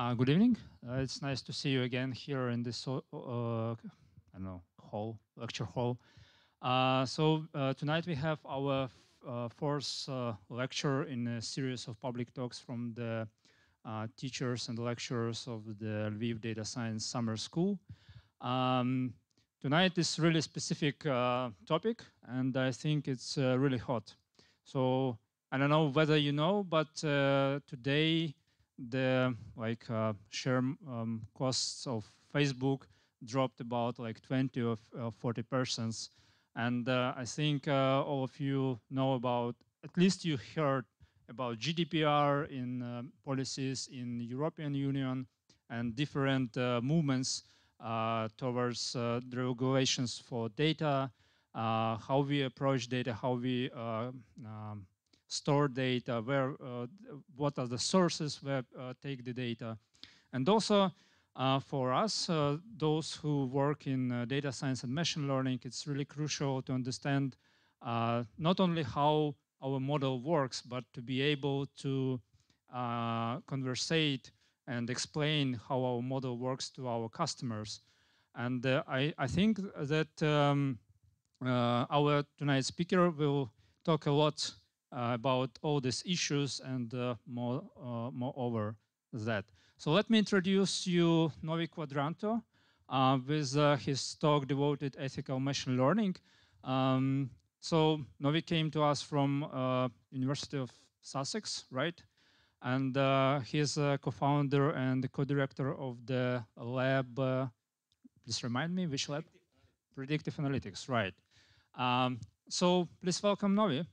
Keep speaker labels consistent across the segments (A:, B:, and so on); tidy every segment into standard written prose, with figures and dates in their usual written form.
A: Good evening. It's nice to see you again here in this, I don't know, lecture hall. Tonight we have our fourth lecture in a series of public talks from the teachers and lecturers of the Lviv Data Science Summer School. Tonight is really specific topic, and I think it's really hot. So I don't know whether you know, but today the share costs of Facebook dropped about like 20 or 40%. And I think all of you know about, at least you heard about GDPR in policies in the European Union and different movements towards the regulations for data, how we approach data, how we store data, where, what are the sources where take the data. And also for us, those who work in data science and machine learning, it's really crucial to understand not only how our model works, but to be able to conversate and explain how our model works to our customers. And I think that our tonight's speaker will talk a lot about all these issues and moreover that. So let me introduce you Novi Quadranto with his talk devoted ethical machine learning. So Novi came to us from University of Sussex, right? And he's a co-founder and the co-director of the lab. Please remind me, which lab? Predictive Analytics, right. So please welcome Novi.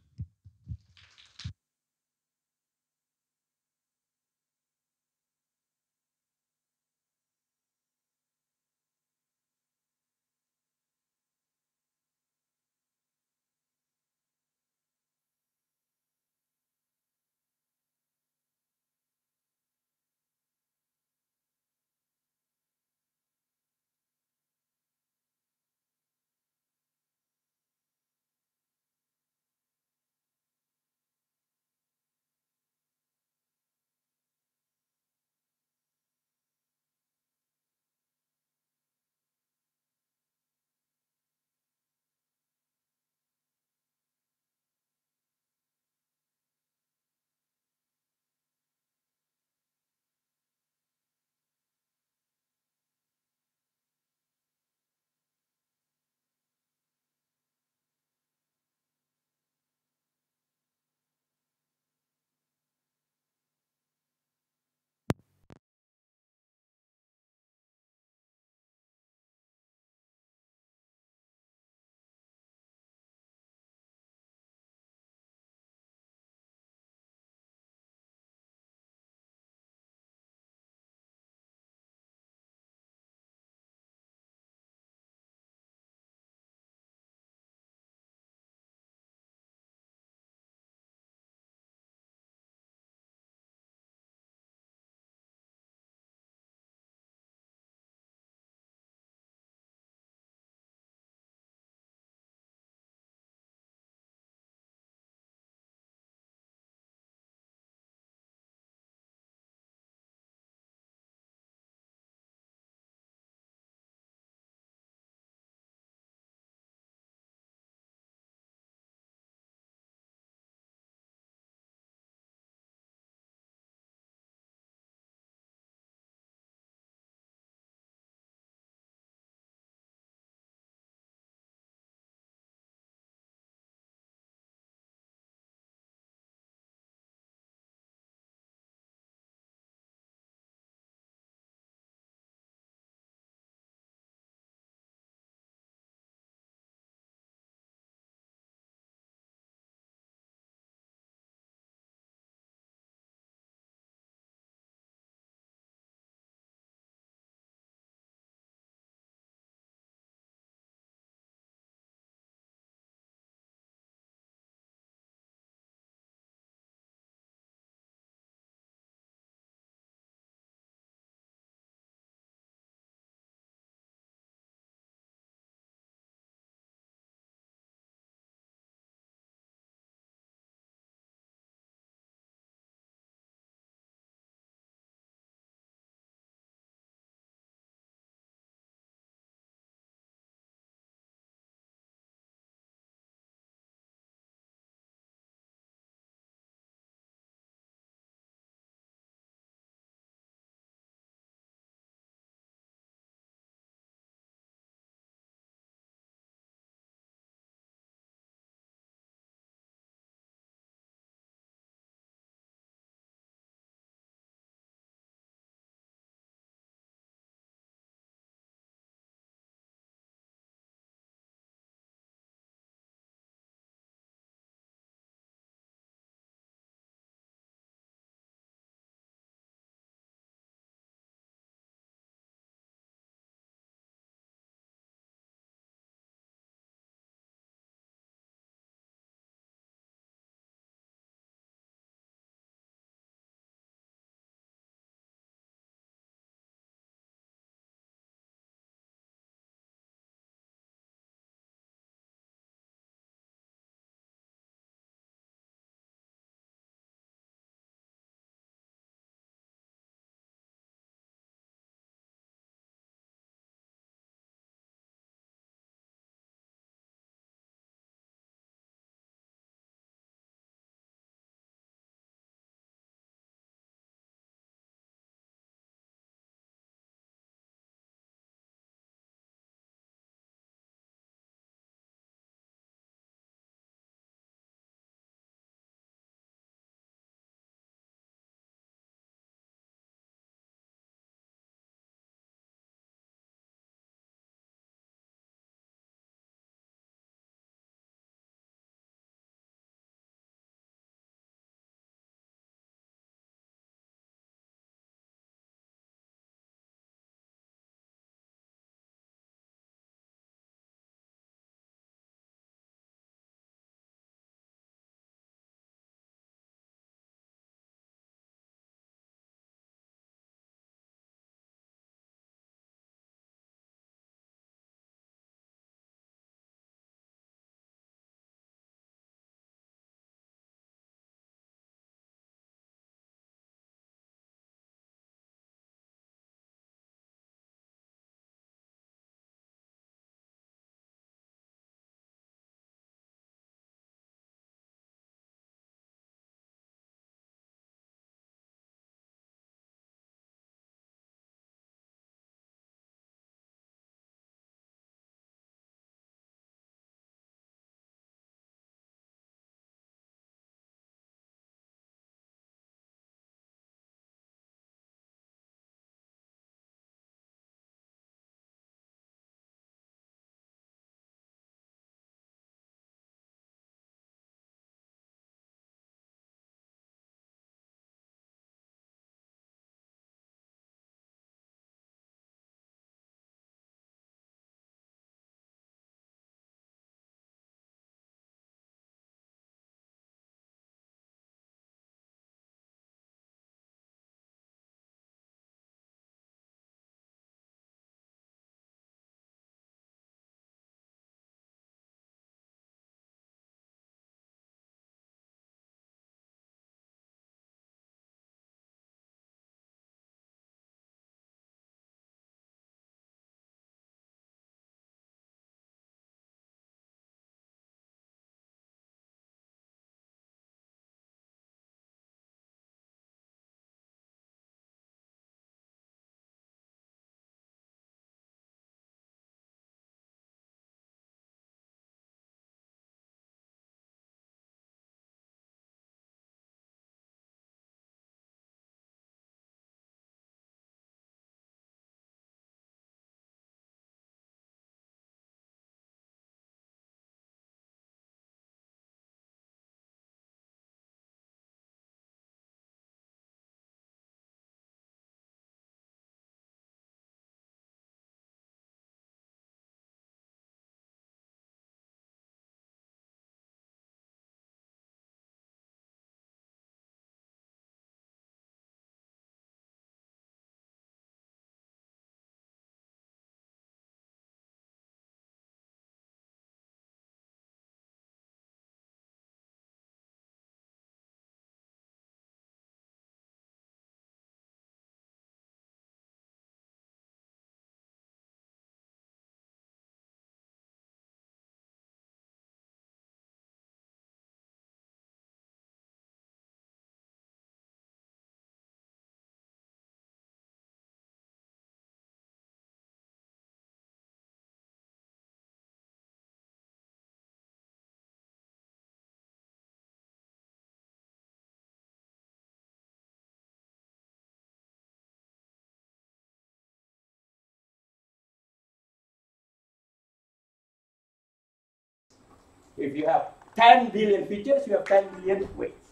B: If you have 10 billion features, you have 10 billion weights.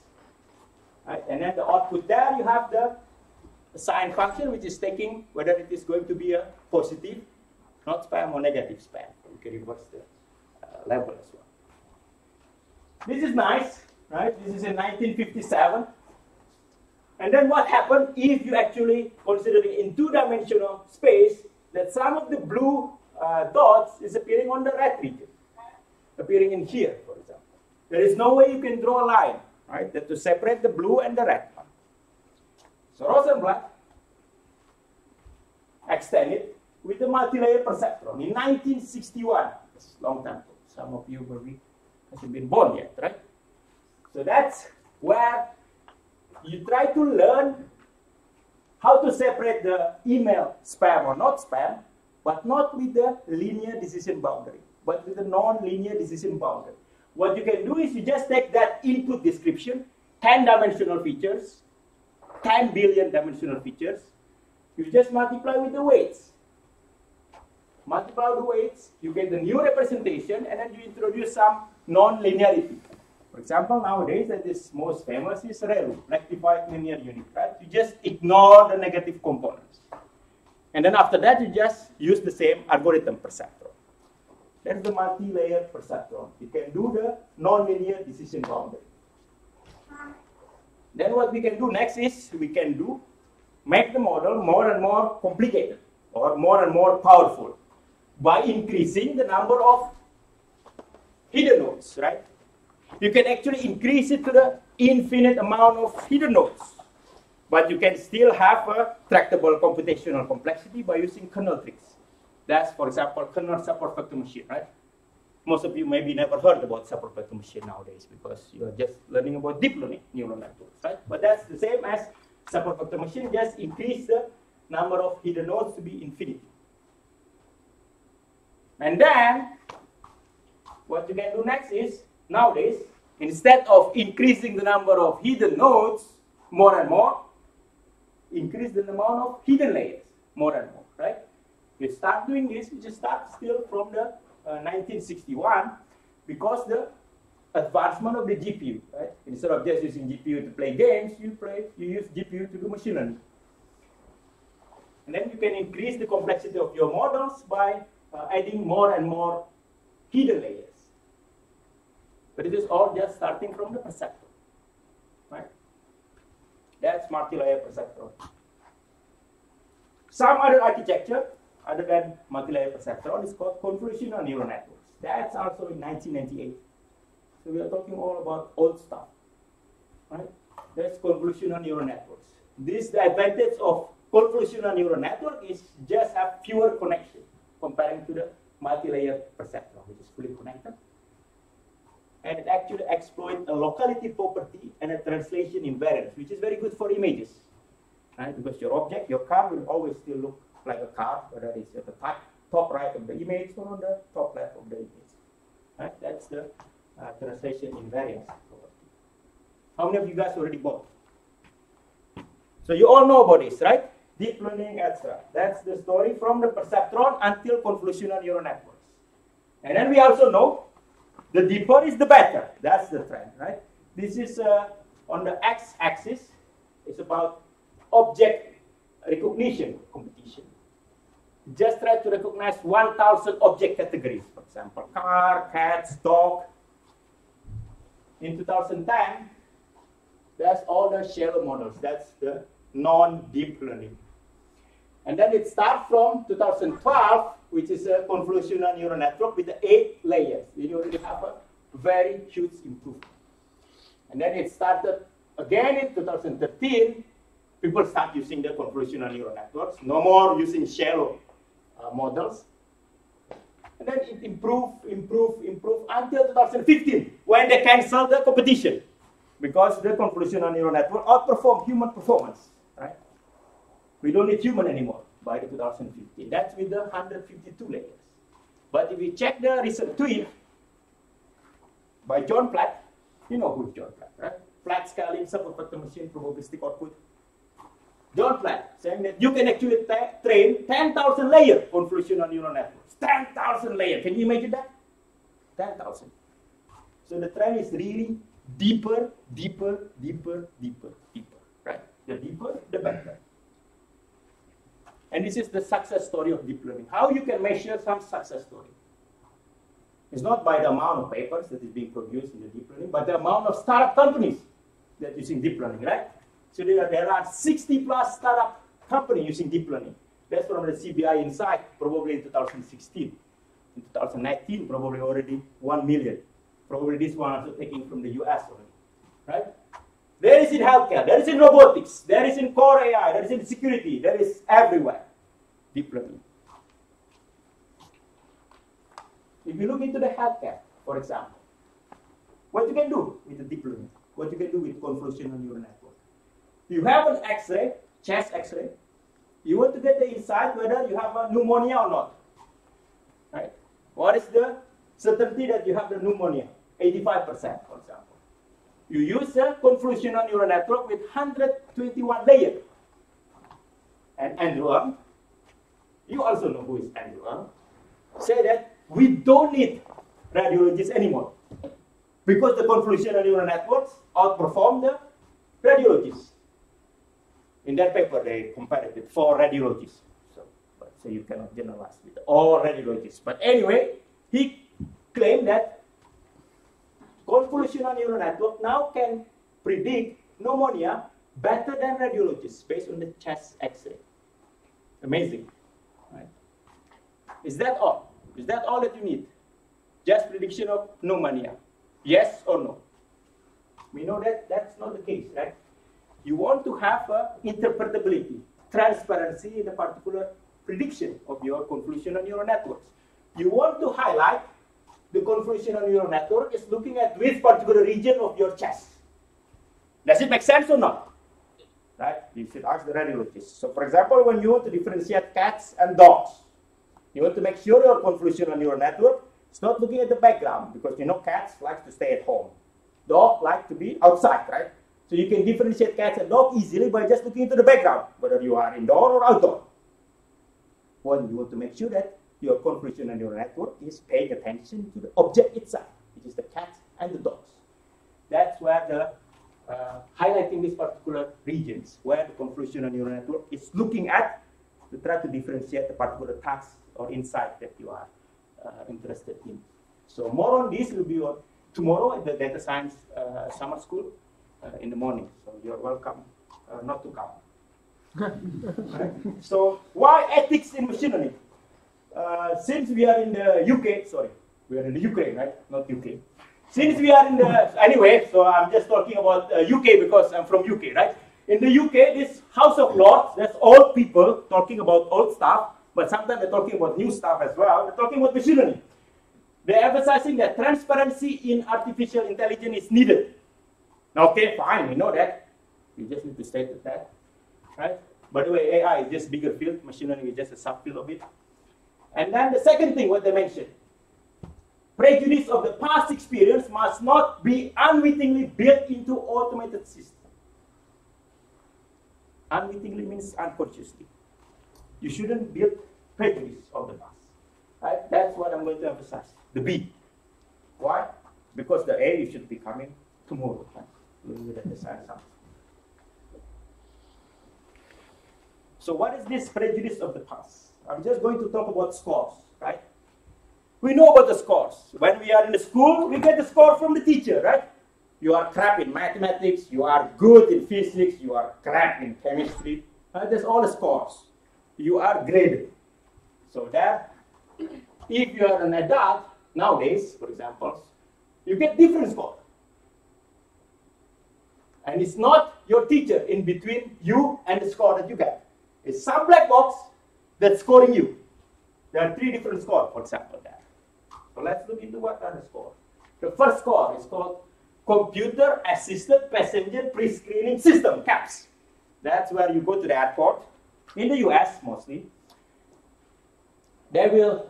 B: Right? And then the output there, you have the sign function, which is taking whether it is going to be a positive, not spam, or negative spam. You can reverse the level as well. This is nice, right? This is in 1957. And then what happened if you actually consider it in two-dimensional space, that some of the blue dots is appearing on the red region, appearing in here, for example. There is no way you can draw a line, right, that to separate the blue and the red one. So Rosenblatt extended with the multi-layer perceptron in 1961. That's a long time ago. Some of you probably hasn't been born yet, right? So that's where you try to learn how to separate the email spam or not spam, but not with the linear decision boundary, but with the non-linear decision boundary. What you can do is you just take that input description, 10-dimensional features, 10 billion dimensional features, you just multiply with the weights. Multiply the weights, you get the new representation, and then you introduce some non-linearity. For example, nowadays, that is most famous is ReLU, rectified linear unit, right? You just ignore the negative components. And then after that, you just use the same algorithm perceptron. That's the multi-layer perceptron. You can do the non-linear decision boundary. Then what we can do next is we can make the model more and more complicated or more and more powerful by increasing the number of hidden nodes, right? You can actually increase it to the infinite amount of hidden nodes, but you can still have a tractable computational complexity by using kernel tricks. That's, for example, kernel support vector machine, right? Most of you maybe never heard about support vector machine nowadays because you are just learning about deep learning neural networks, right? But that's the same as support vector machine, just increase the number of hidden nodes to be infinity. And then, what you can do next is, nowadays, instead of increasing the number of hidden nodes more and more, increase the amount of hidden layers more and more, right? You start doing this, you just start still from the 1961, because the advancement of the GPU, right? Instead of just using GPU to play games, you use GPU to do machine learning. And then you can increase the complexity of your models by adding more and more hidden layers. But it is all just starting from the perceptron, right? That's multi-layer perceptron. Some other architecture, other than multi-layer perceptron, is called convolutional neural networks. That's also in 1998. So we are talking all about old stuff, right? That's convolutional neural networks. This, the advantage of convolutional neural network is just have fewer connections comparing to the multi-layer perceptron, which is fully connected. And it actually exploits a locality property and a translation invariance, which is very good for images, right? Because your object, your car, will always still look like a car, whether it's at the top right of the image or on the top left of the image, right? That's the translation invariance property. How many of you guys already bought? So you all know about this, right? Deep learning, etc. That's the story from the perceptron until convolutional neural networks. And then we also know the deeper is the better. That's the trend, right? This is on the x-axis. It's about object recognition competition. Just try to recognize 1,000 object categories. For example, car, cats, dog. In 2010, that's all the shallow models. That's the non-deep learning. And then it starts from 2012, which is a convolutional neural network with the 8 layers. You already have a very huge improvement. And then it started again in 2013. People start using the convolutional neural networks. No more using shallow models. And then it improved until 2015, when they canceled the competition. Because the convolutional neural network outperformed human performance, right? We don't need human anymore by the 2015. That's with the 152 layers. But if you check the recent tweet by John Platt, you know who's John Platt, right? Platt scaling support vector machine probabilistic output. John Platt saying that you can actually train 10,000 layer convolutional neural networks. 10,000 layers. Can you imagine that? 10,000. So the trend is really deeper, deeper, deeper, deeper, deeper, right? The deeper, the better. And this is the success story of deep learning. How you can measure some success story. It's not by the amount of papers that is being produced in the deep learning, but the amount of startup companies that are using deep learning, right? So there are 60 plus startup companies using deep learning. That's from the CBI Insight, probably in 2016. In 2019, probably already 1 million. Probably this one also taking from the US already, right? There is in healthcare, there is in robotics, there is in core AI, there is in security, there is everywhere. Deep learning. If you look into the healthcare, for example, what you can do with the deep learning, what you can do with convolutional neural network. You have an X-ray, chest X-ray. You want to get the insight whether you have a pneumonia or not, right? What is the certainty that you have the pneumonia? 85%, for example. You use a convolutional neural network with 121 layers. And Andrew Ng, you also know who is Andrew Ng, say that we don't need radiologists anymore because the convolutional neural networks outperform the radiologists. In that paper, they compared it with 4 radiologists. So you cannot generalize with all radiologists. But anyway, he claimed that convolutional neural network now can predict pneumonia better than radiologists based on the chest X-ray. Amazing, right? Is that all? Is that all that you need? Just prediction of pneumonia? Yes or no? We know that that's not the case, right? You want to have interpretability, transparency in a particular prediction of your convolutional neural networks. You want to highlight the convolutional neural network is looking at which particular region of your chest. Does it make sense or not? Right? You should ask the radiologist. So for example, when you want to differentiate cats and dogs, you want to make sure your convolutional neural network is not looking at the background, because you know cats like to stay at home. Dogs like to be outside, right? So you can differentiate cats and dogs easily by just looking into the background, whether you are indoor or outdoor. Well, you want to make sure that your convolutional neural network is paying attention to the object itself, which is the cat and the dogs. That's where the highlighting these particular regions, where the convolutional neural network is looking at to try to differentiate the particular task or insight that you are interested in. So more on this will be on tomorrow at the data science summer school in the morning. So you're welcome not to come. Right? So why ethics in machine learning? Since we are in the UK, sorry, we are in the Ukraine, right? Not UK. Since we are in the, anyway, so I'm just talking about UK because I'm from UK, right? In the UK, this House of Lords, that's old people talking about old stuff, but sometimes they're talking about new stuff as well. They're talking about machine learning. They're emphasizing that transparency in artificial intelligence is needed. Okay, fine, we know that. We just need to state that, right? By the way, AI is just bigger field. Machine learning is just a subfield of it. And then the second thing, what they mentioned, prejudice of the past experience must not be unwittingly built into automated systems. Unwittingly means unconsciously. You shouldn't build prejudice of the past. Right? That's what I'm going to emphasize. The B. Why? Because the A you should be coming tomorrow. Right? We'll decide something. So what is this prejudice of the past? I'm just going to talk about scores, right? We know about the scores. When we are in the school, we get the score from the teacher, right? You are crap in mathematics, you are good in physics, you are crap in chemistry. That's all the scores. You are graded. So that, if you are an adult, nowadays, for example, you get different score. And it's not your teacher in between you and the score that you get. It's some black box that's scoring you. There are 3 different scores, for example, there. So let's look into what are the scores. The first score is called Computer Assisted Passenger Pre-Screening System, CAPS. That's where you go to the airport, in the US mostly. They will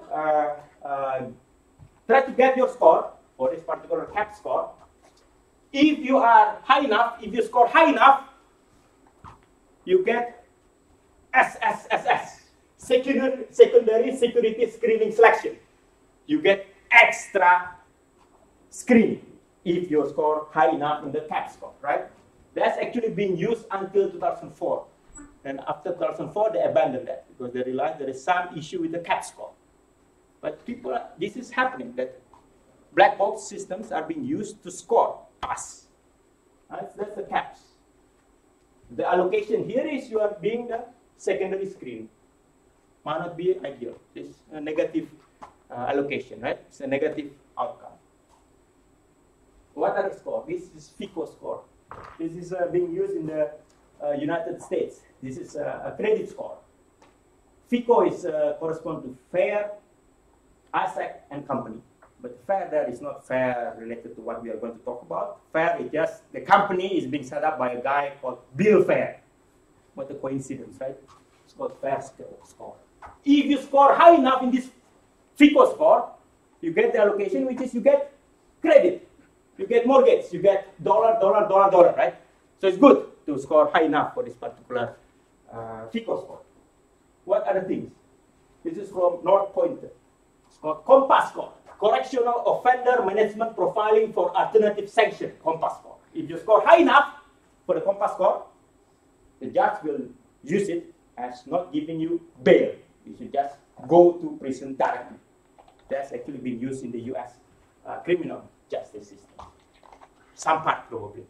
B: try to get your score, for this particular CAPS score. If you are high enough, if you score high enough, you get SSSS, Secondary Security Screening Selection. You get extra screening. if you score high enough in the CAP score, right? That's actually been used until 2004. And after 2004, they abandoned that because they realized there is some issue with the CAP score. But this is happening, that black box systems are being used to score pass. Right? So that's the CAPs. The allocation here is you are being the secondary screen. Might not be ideal. It's a negative allocation, right? It's a negative outcome. What are the score? This is FICO score. This is being used in the United States. This is a credit score. FICO is correspond to fair, asset, and company. But fair there is not fair related to what we are going to talk about. Fair is just the company is being set up by a guy called Bill Fair. What a coincidence, right? It's called fair score. If you score high enough in this FICO score, you get the allocation, which is you get credit. You get mortgage, you get dollar, right? So it's good to score high enough for this particular FICO score. What are the things? This is from North Pointer. It's called COMPAS score. Correctional Offender Management Profiling for Alternative Sanction, COMPAS score. If you score high enough for the COMPAS score, the judge will use it as not giving you bail. You should just go to prison directly. That's actually been used in the US criminal justice system. Some part probably.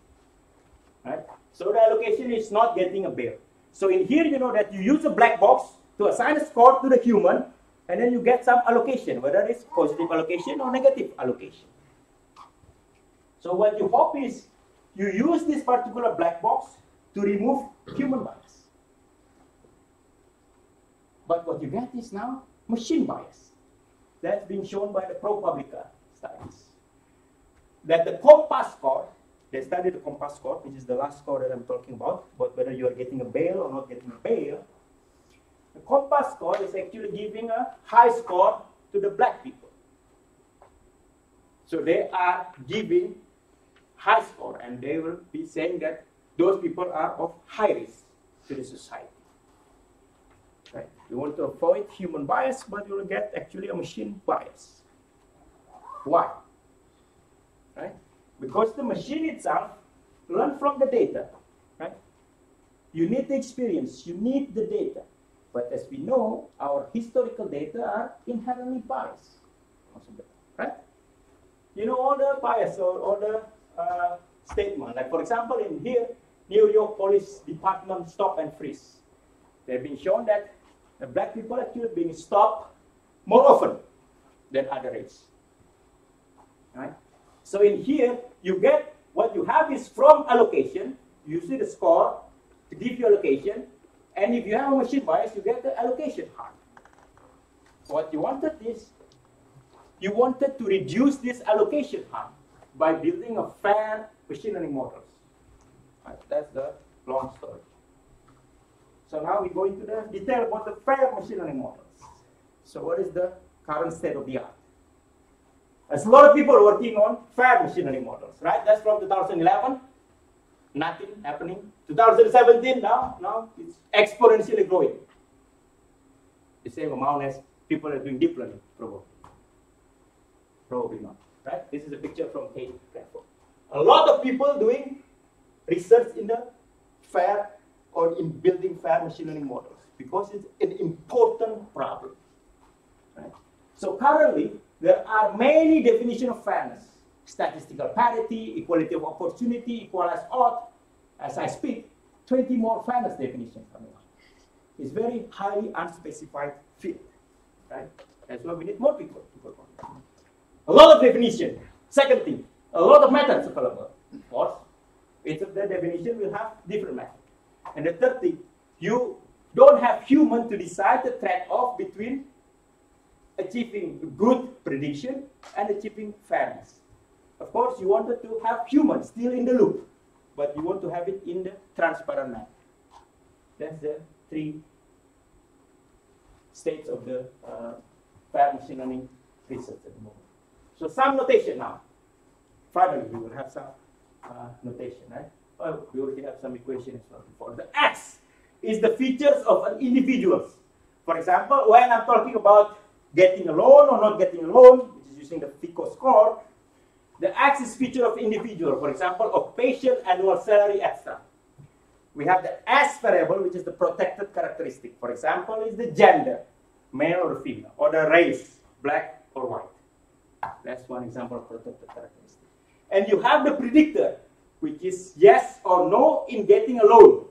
B: Right? So the allocation is not getting a bail. So in here, you know that you use a black box to assign a score to the human, and then you get some allocation, whether it's positive allocation or negative allocation. So what you hope is you use this particular black box to remove human bias. But what you get is now machine bias. That's been shown by the ProPublica studies. That the COMPAS score, they studied the COMPAS score, which is the last score that I'm talking about whether you are getting a bail or not getting a bail. The COMPAS score is actually giving a high score to the black people. So they are giving high score, and they will be saying that those people are of high risk to the society. Right? You want to avoid human bias, but you will get actually a machine bias. Why? Right? Because the machine itself learns from the data. Right? You need the experience, you need the data. But as we know, our historical data are inherently biased. Right? You know all the bias or all the statement. Like for example, in here, New York Police Department stop and freeze. They've been shown that the black people actually being stopped more often than other race. Right? So in here, you get what you have is from allocation. You see the score to give you allocation. And if you have a machine bias, you get the allocation harm. What you wanted is, you wanted to reduce this allocation harm by building a fair machine learning models. Right, that's the long story. So now we go into the detail about the fair machine learning models. So what is the current state of the art? There's a lot of people working on fair machine learning models, right? That's from 2011. Nothing happening. 2017, now it's exponentially growing. The same amount as people are doing deep learning, probably. Probably not, right? This is a picture from Kate platform. A lot of people doing research in the fair or in building fair machine learning models because it's an important problem, right? So currently, there are many definitions of fairness. Statistical parity, equality of opportunity, equalized odds. As I speak, 20 more fairness definitions coming up. It's very highly unspecified field, right? That's why we need more people to work on. A lot of definition. Second thing, a lot of methods available. Of course, each of the definition will have different methods. And the third thing, you don't have human to decide the trade-off between achieving good prediction and achieving fairness. Of course, you wanted to have humans still in the loop, but you want to have it in the transparent manner. That's the three states of the fair machine learning research at the moment. So some notation now. Finally, we will have some notation, right? Oh, we already have some equation as well before. The X is the features of an individual. For example, when I'm talking about getting a loan or not getting a loan, which is using the FICO score, The X is feature of individual. For example, occupation, annual salary, etc. We have the S variable, which is the protected characteristic. For example, is the gender, male or female, or the race, black or white. That's one example of protected characteristic. And you have the predictor, which is yes or no in getting a loan.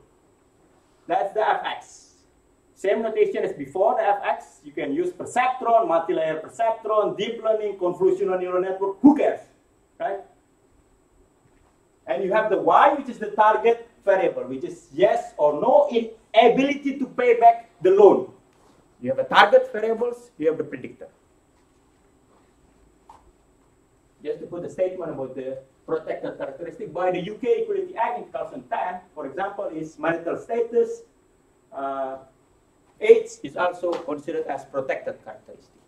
B: That's the Fx. Same notation as before, the Fx. You can use perceptron, multi-layer perceptron, deep learning, convolutional neural network. Who cares, right? And you have the Y, which is the target variable, which is yes or no in ability to pay back the loan. You have the target variables, you have the predictor. Just to put a statement about the protected characteristic, by the UK Equality Act in 2010, for example, is marital status, age is also considered as protected characteristic.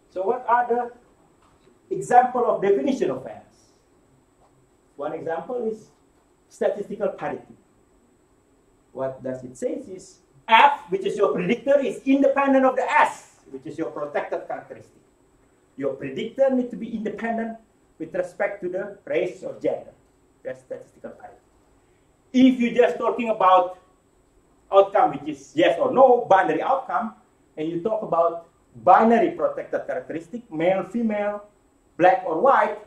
B: So what are the example of definition of fairness? One example is statistical parity. What does it say is F, which is your predictor, is independent of the S, which is your protected characteristic. Your predictor needs to be independent with respect to the race or gender. That's statistical parity. If you're just talking about outcome, which is yes or no, binary outcome, and you talk about binary protected characteristic, male, female, black or white,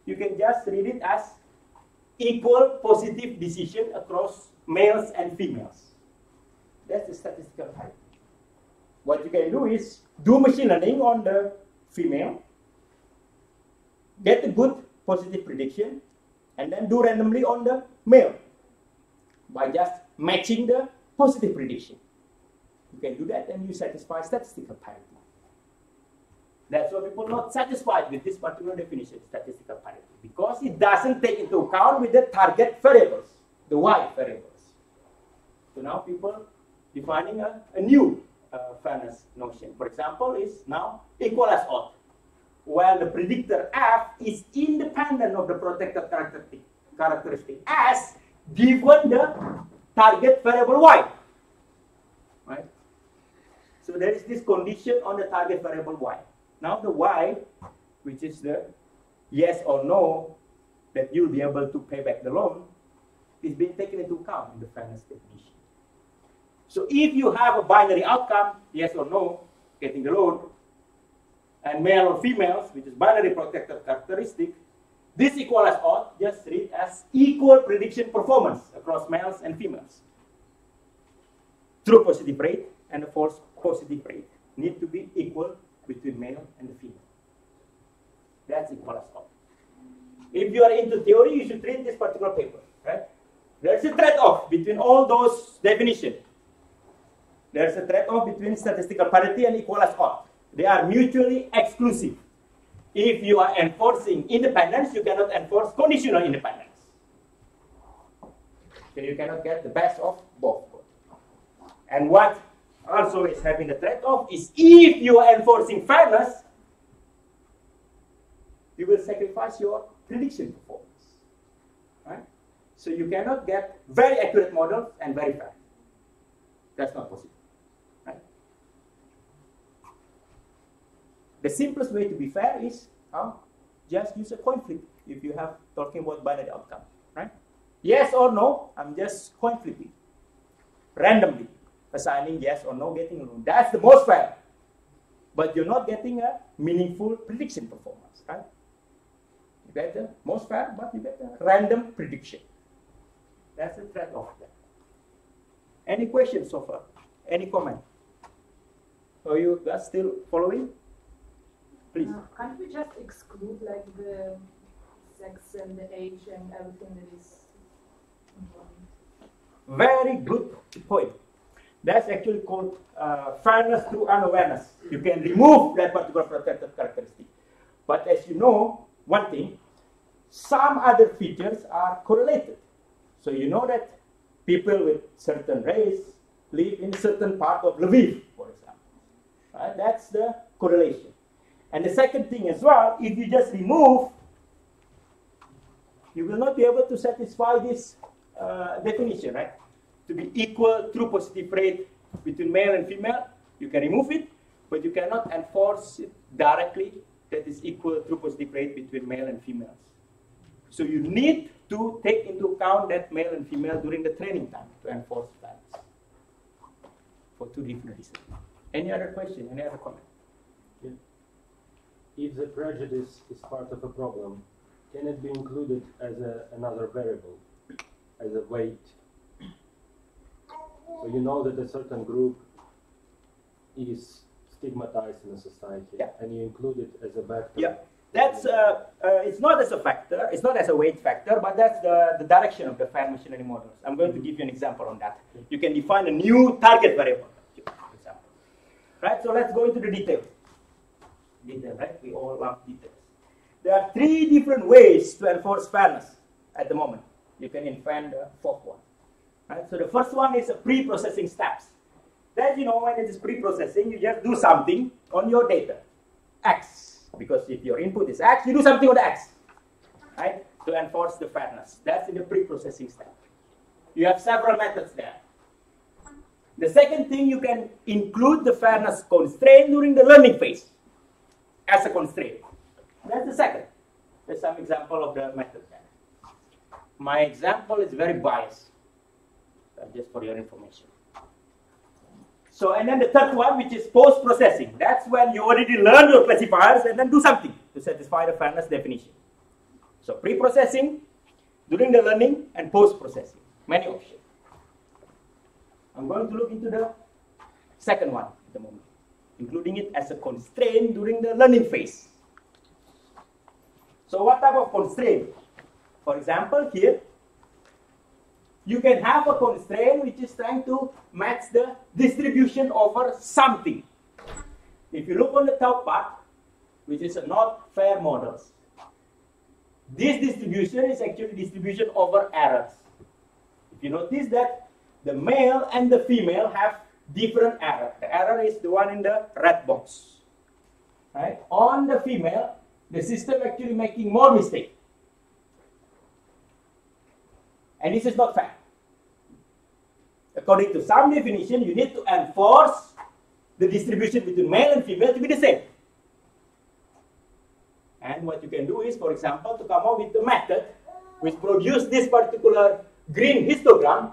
B: you can just read it as equal positive decision across males and females. That's the statistical parity. What you can do is do machine learning on the female, get a good positive prediction, and then do randomly on the male by just matching the positive prediction. You can do that and you satisfy statistical parity. That's why people are not satisfied with this particular definition, statistical parity, because it doesn't take into account with the target variables, the Y variables. So now people defining a new fairness notion. For example, is now equal as odd, while the predictor F is independent of the protected characteristic S given the target variable Y. Right? So there is this condition on the target variable Y. Now the Y, which is the yes or no that you'll be able to pay back the loan, is being taken into account in the fairness definition. So if you have a binary outcome, yes or no, getting the loan, and male or females, which is binary protected characteristic, this equal as odd, just read as equal prediction performance across males and females. True positive rate and a false positive rate need to be equal between male and the female. That's equal as odd. If you are into theory, you should read this particular paper, right? There's a trade-off between all those definitions. There's a trade-off between statistical parity and equal as odd. They are mutually exclusive. If you are enforcing independence, you cannot enforce conditional independence. So you cannot get the best of both. And what also is having the trade-off is if you are enforcing fairness, you will sacrifice your prediction performance. Right? So you cannot get very accurate models and very fair. That's not possible. Right? The simplest way to be fair is just use a coin flip if you have talking about binary outcome. Right? Yes or no, I'm just coin flipping. Randomly assigning yes or no, getting a loan. That's the most fair. But you're not getting a meaningful prediction performance. Right? You get the most fair, but you get a random prediction. That's the trade-off there. Any questions so far? Any comment? Are you guys still following? Please.
C: Can't we just exclude like the sex and the age and everything that is involved?
B: Very good point. That's actually called fairness through unawareness. You can remove that particular protected characteristic. But as you know, one thing, some other features are correlated. So you know that people with certain race live in certain part of Lviv, for example. Right? That's the correlation. And the second thing as well, if you just remove, you will not be able to satisfy this definition, right? To be equal true positive rate between male and female, you can remove it, but you cannot enforce it directly that is equal true positive rate between male and females. So you need to take into account that male and female during the training time to enforce fairness for two different reasons. Any other question? Any other comment?
D: Yeah. If the prejudice is part of a problem, can it be included as another variable, as a weight? So you know that a certain group is stigmatized in a society,
B: yeah,
D: and you include it as a vector.
B: Yeah, that's it's not as a factor, it's not as a weight factor, but that's the direction of the fair machine learning models. I'm going to give you an example on that. You can define a new target variable, for example. Right, so let's go into the detail. Detail, right? We all love details. There are three different ways to enforce fairness at the moment. You can invent the fourth one. Right? So the first one is a pre-processing steps. That, you know, when it is pre-processing, you just do something on your data, X. Because if your input is X, you do something on the X, right? To enforce the fairness. That's in the pre-processing step. You have several methods there. The second thing, you can include the fairness constraint during the learning phase as a constraint. That's the second. There's some example of the method there. My example is very biased, just for your information. So, and then the third one, which is post-processing. That's when you already learn your classifiers and then do something to satisfy the fairness definition. So, pre-processing, during the learning, and post-processing. Many options. I'm going to look into the second one at the moment, including it as a constraint during the learning phase. So, what type of constraint? For example, here, you can have a constraint which is trying to match the distribution over something. If you look on the top part, which is a not fair models, this distribution is actually distribution over errors. If you notice that the male and the female have different error. The error is the one in the red box. Right? On the female, the system actually making more mistake. And this is not fair. According to some definition, you need to enforce the distribution between male and female to be the same. And what you can do is, for example, to come up with a method which produces this particular green histogram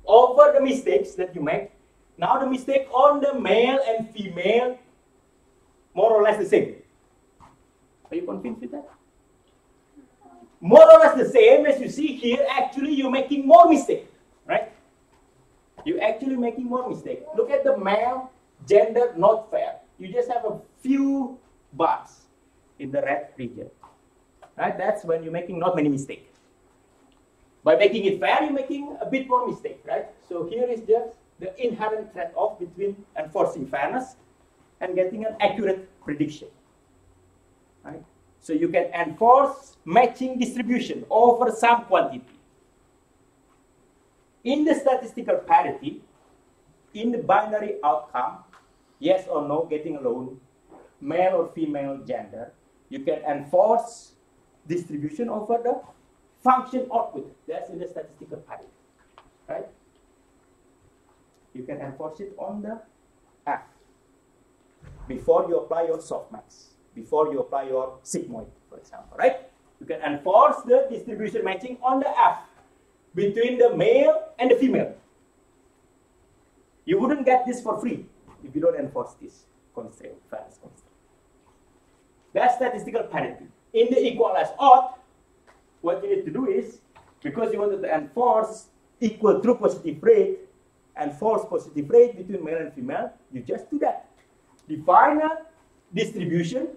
B: over the mistakes that you make. Now the mistake on the male and female more or less the same. Are you convinced with that? More or less the same as you see here. Actually, you're making more mistake, right? You're actually making more mistake. Look at the male gender not fair. You just have a few bars in the red region, right? That's when you're making not many mistakes. By making it fair, you're making a bit more mistake, right? So here is just the inherent trade-off between enforcing fairness and getting an accurate prediction, right? So you can enforce matching distribution over some quantity. In the statistical parity, in the binary outcome, yes or no, getting a loan, male or female gender, you can enforce distribution over the function output. That's in the statistical parity, right? You can enforce it on the F before you apply your softmax, before you apply your sigmoid, for example, right? You can enforce the distribution matching on the F between the male and the female. You wouldn't get this for free if you don't enforce this constraint, fairness constraint. That's statistical parity. In the equal as odd, what you need to do is, because you wanted to enforce equal true positive rate and false positive rate between male and female, you just do that. Define a distribution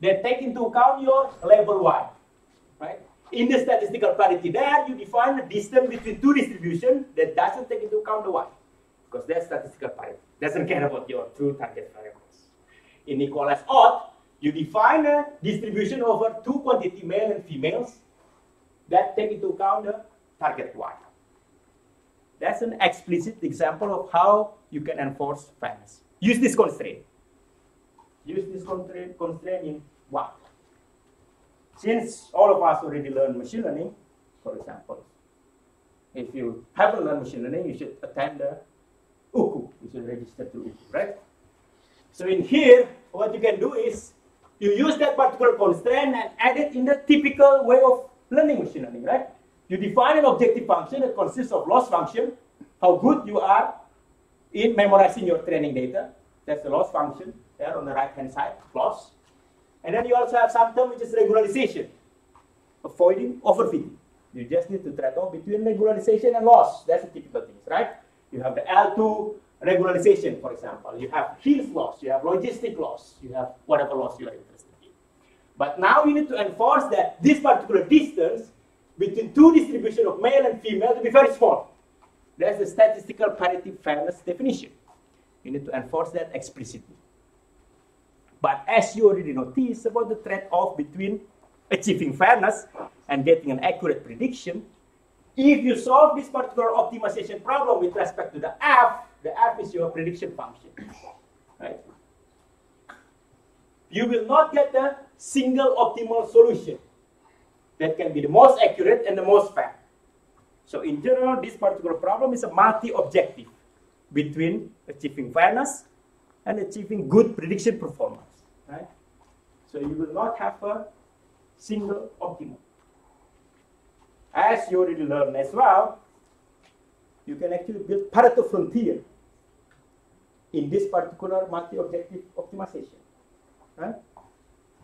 B: that take into account your label Y, right? In the statistical parity there, you define the distance between two distributions that doesn't take into account the Y, because that's statistical parity. Doesn't care about your true target variables. In equal as odd, you define a distribution over two quantity, male and females, that take into account the target Y. That's an explicit example of how you can enforce fairness. Use this constraint. Use this constraint in what? Since all of us already learned machine learning, for example, if you haven't learned machine learning, you should attend the UKU. You should register to UKU, right? So in here, what you can do is you use that particular constraint and add it in the typical way of learning machine learning, right? You define an objective function that consists of loss function, how good you are in memorizing your training data. That's the loss function there on the right-hand side, loss. And then you also have some term which is regularization, avoiding overfitting. You just need to trade off between regularization and loss. That's the typical things, right? You have the L2 regularization, for example. You have health loss, you have logistic loss, you have whatever loss you are interested in. But now you need to enforce that this particular distance between two distribution of male and female to be very small. That's the statistical parity fairness definition. You need to enforce that explicitly. But as you already noticed about the trade-off between achieving fairness and getting an accurate prediction, if you solve this particular optimization problem with respect to the F is your prediction function, right? You will not get a single optimal solution that can be the most accurate and the most fair. So in general, this particular problem is a multi-objective between achieving fairness and achieving good prediction performance, right? So you will not have a single optimal. As you already learned as well, you can actually build Pareto frontier in this particular multi-objective optimization, right?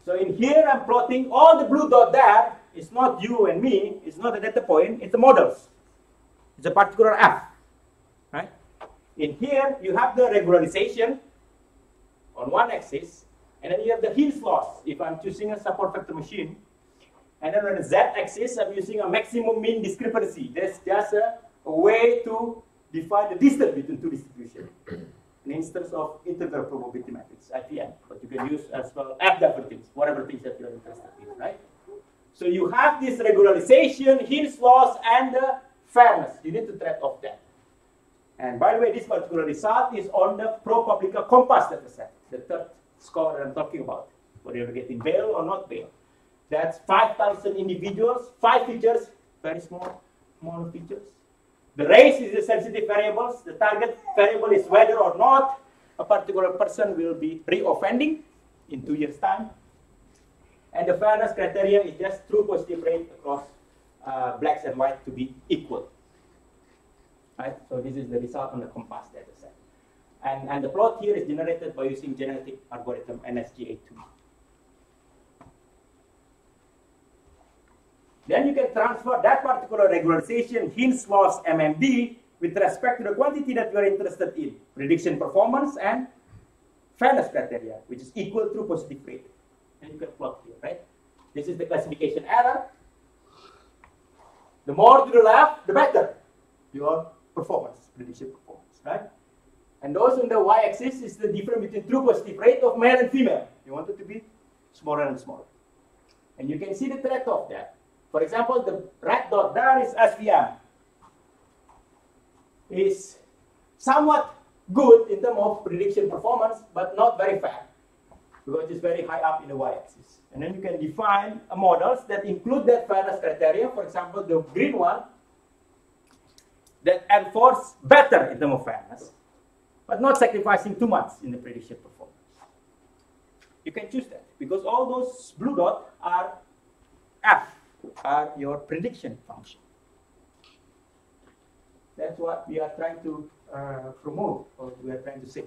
B: So in here, I'm plotting all the blue dot there. It's not you and me. It's not a data point. It's the models. It's a particular F, right? In here, you have the regularization on one axis, and then you have the Hills loss if I'm choosing a support vector machine. And then on the z-axis, I'm using a maximum mean discrepancy. That's just a way to define the distance between two distributions. An instance of integral probability matrix, IPM. But you can use as well F things, whatever things that you're interested in, right? So you have this regularization, Hills loss, and the fairness. You need to trade off that. And by the way, this particular result is on the ProPublica Compass dataset, the third score that I'm talking about, whether you're getting bail or not bail. That's 5,000 individuals, 5 features, very small features. The race is the sensitive variables. The target variable is whether or not a particular person will be re-offending in 2 years' time. And the fairness criteria is just true positive rate across blacks and white to be equal. Right? So this is the result on the Compass dataset. And the plot here is generated by using genetic algorithm NSGA2. Then you can transfer that particular regularization, Hills loss, MMD, with respect to the quantity that you are interested in, prediction performance and fairness criteria, which is equal to positive rate. And you can plot here, right? This is the classification error. The more to the left, the better your performance, prediction performance, right? And those on the y-axis is the difference between true positive rate of male and female. You want it to be smaller and smaller. And you can see the trade-off there. For example, the red dot there is SVM. Is somewhat good in terms of prediction performance, but not very fair, because it's very high up in the y-axis. And then you can define models that include that fairness criteria. For example, the green one that enforce better in terms of fairness, but not sacrificing too much in the prediction performance. You can choose that, because all those blue dots are F, are your prediction function. That's what we are trying to promote, or we are trying to say.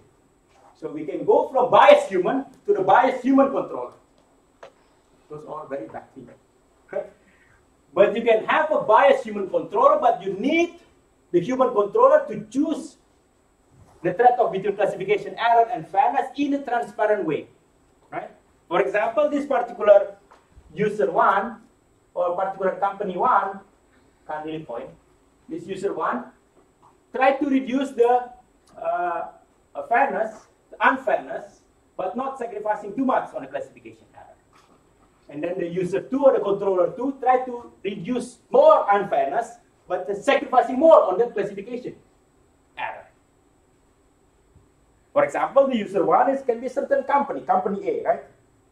B: So we can go from biased human to the biased human controller. Those are very bad things. But you can have a biased human controller, but you need the human controller to choose the trade-off between classification error and fairness in a transparent way. Right? For example, this particular user 1 or particular company 1, can't really point, this user 1, try to reduce the fairness, the unfairness, but not sacrificing too much on the classification error. And then the user 2 or the controller 2 try to reduce more unfairness, but sacrificing more on the classification error. For example, the user 1 can be a certain company, company A, right?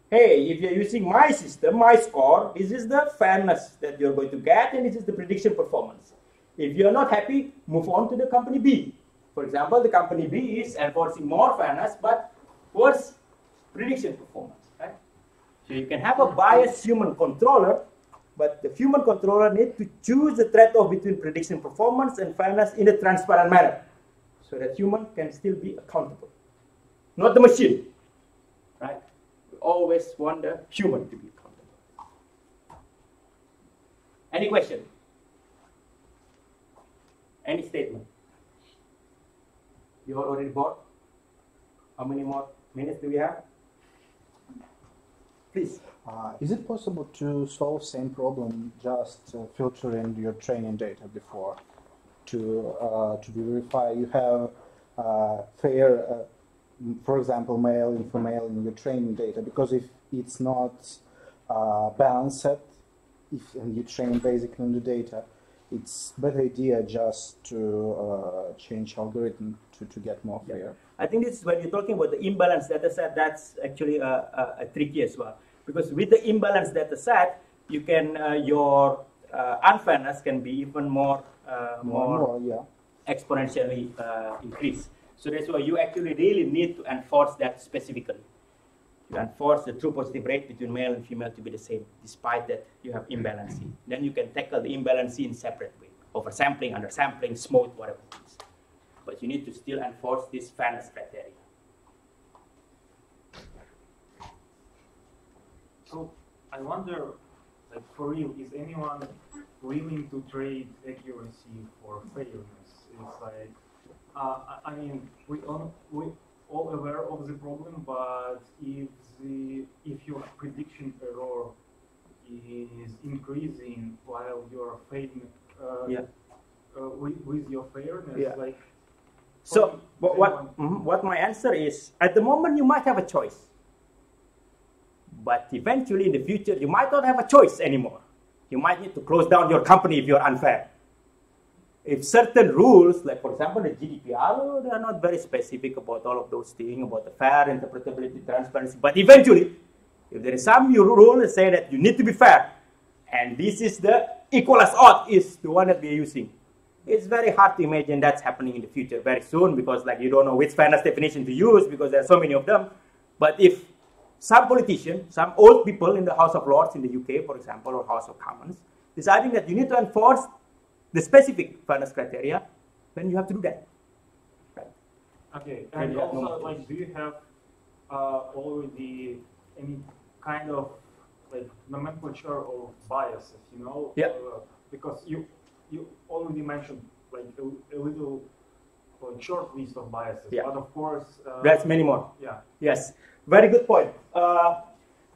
B: Hey, if you're using my system, my score, this is the fairness that you're going to get, and this is the prediction performance. If you're not happy, move on to the company B. For example, the company B is enforcing more fairness, but worse prediction performance, right? So you can have a biased human controller, but the human controller needs to choose the trade-off between prediction performance and fairness in a transparent manner, so that human can still be accountable, not the machine, right? We always want the human to be accountable. Any question? Any statement? You are already bored? How many more minutes do we have? Please.
E: Is it possible to solve same problem just filtering your training data before to verify you have fair, for example, male and female in your training data? Because if it's not balanced, and you train basically on the data, it's better idea just to change algorithm to get more fair.
B: I think this is when you're talking about the imbalanced data set, that's actually a tricky as well. Because with the imbalanced data set, you can your unfairness can be even more exponentially increased. So that's why you actually really need to enforce that specifically. You enforce the true positive rate between male and female to be the same, despite that you have imbalance. Then you can tackle the imbalance in separate way, oversampling, undersampling, smooth, whatever it is. But you need to still enforce this fairness criteria.
F: So I wonder, like for real, is anyone willing to trade accuracy for fairness? It's like, I mean, we all aware of the problem, but if your prediction error is increasing while you're failing with your fairness, like.
B: So what my answer is, at the moment you might have a choice. But eventually in the future, you might not have a choice anymore. You might need to close down your company if you're unfair. If certain rules, like for example the GDPR, they are not very specific about all of those things, about the fair, interpretability, transparency. But eventually, if there is some new rule that say that you need to be fair, and this is the equal as odd is the one that we are using, it's very hard to imagine that's happening in the future very soon, because like you don't know which fairness definition to use because there are so many of them. But if some politician, some old people in the House of Lords in the UK, for example, or House of Commons, deciding that you need to enforce the specific fairness criteria, then you have to do that. Right?
F: Okay, and also, like, do you have already any kind of like nomenclature of biases? You know, because you already mentioned like a little like, short list of biases, but of course
B: there's many more.
F: Yeah.
B: Yes. Very good point.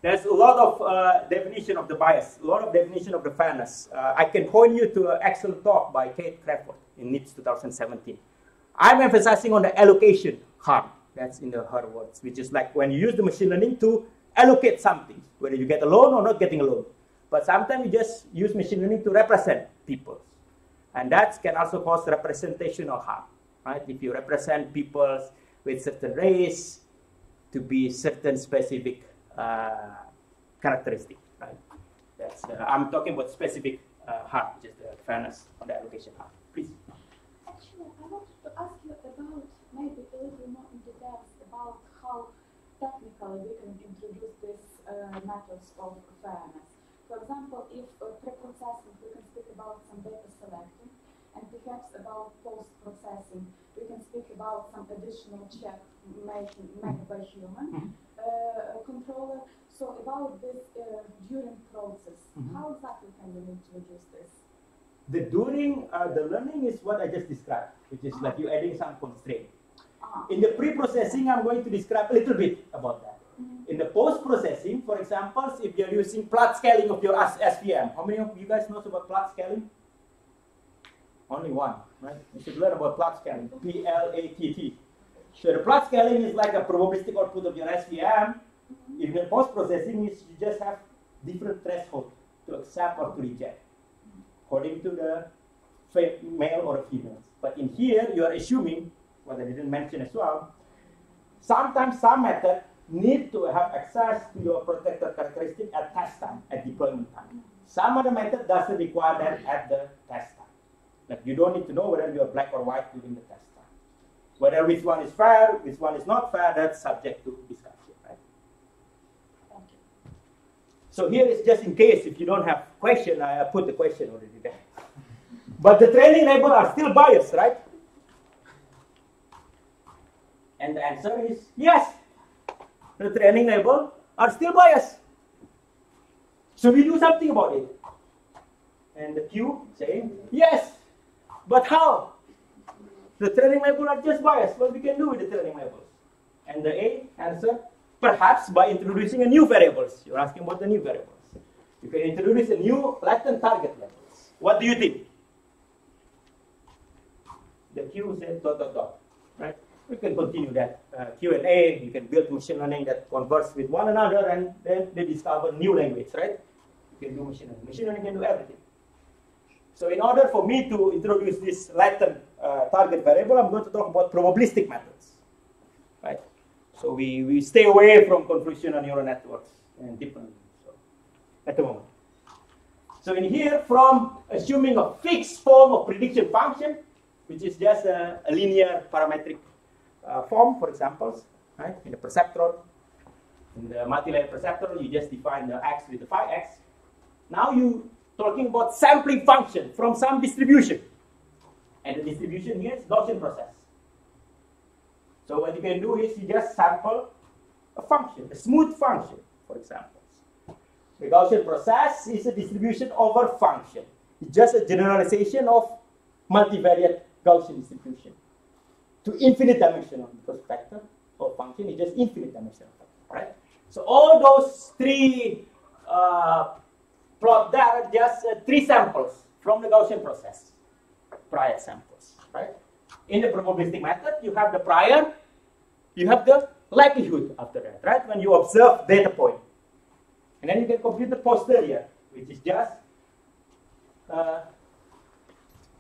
B: There's a lot of definition of the bias, a lot of definition of the fairness. I can point you to an excellent talk by Kate Crawford in NITS 2017. I'm emphasizing on the allocation harm. That's in her words, which is like when you use the machine learning to allocate something, whether you get a loan or not getting a loan. But sometimes you just use machine learning to represent people. And that can also cause representational harm. Right? If you represent people with certain race, to be certain specific characteristic, right? That's I'm talking about specific harm, just the fairness on the allocation harm. Please.
G: Actually, I wanted to ask you about maybe a little more in depth about how technically we can introduce these methods of fairness. For example, if pre-processing, we can speak about some data selecting, and perhaps about post-processing, we can speak about some additional check made by human controller. So about this during process, how exactly can we introduce this?
B: The during the learning is what I just described, which is like you adding some constraint. In the pre-processing, I'm going to describe a little bit about that. In the post-processing, for example, if you're using plot scaling of your SVM, how many of you guys knows about plot scaling? Only one, right? You should learn about plot scaling, P-L-A-T-T. So the plot scaling is like a probabilistic output of your SVM. In the post-processing, you just have different thresholds to accept or to reject, according to the male or female. But in here, you are assuming, what I didn't mention as well, sometimes some method need to have access to your protected characteristic at test time, at deployment time. Some other method doesn't require that at the test time. Like you don't need to know whether you are black or white during the test time. Whether which one is fair, which one is not fair, that's subject to discussion, right?
G: Thank you.
B: So here is just in case if you don't have question, I put the question already there. But the training labels are still biased, right? And the answer is yes. The training labels are still biased. So we do something about it. And the Q saying yes. But how? The training labels are just biased. What we can do with the training labels? And the A answer, perhaps by introducing a new variables. You're asking about the new variables. You can introduce a new latent target labels. What do you think? The Q says ... Right? We can continue that Q&A. You can build machine learning that converse with one another, and then they discover new language, right? You can do machine learning. Machine learning can do everything. So in order for me to introduce this latent target variable, I'm going to talk about probabilistic methods, right? So we stay away from convolutional neural networks and deep learning at the moment. So in here, from assuming a fixed form of prediction function, which is just a linear parametric form, for example, right? In the perceptron, in the multi-layer perceptron, you just define the x with the phi x. Now you talking about sampling function from some distribution. And the distribution here is Gaussian process. So what you can do is you just sample a function, a smooth function, for example. The Gaussian process is a distribution over function. It's just a generalization of multivariate Gaussian distribution to infinite dimensional, because vector or function is just infinite dimensional, right? So all those three plot there are just three samples from the Gaussian process, prior samples, right? In the probabilistic method, you have the prior, you have the likelihood after that, right? When you observe data point. And then you can compute the posterior, which is just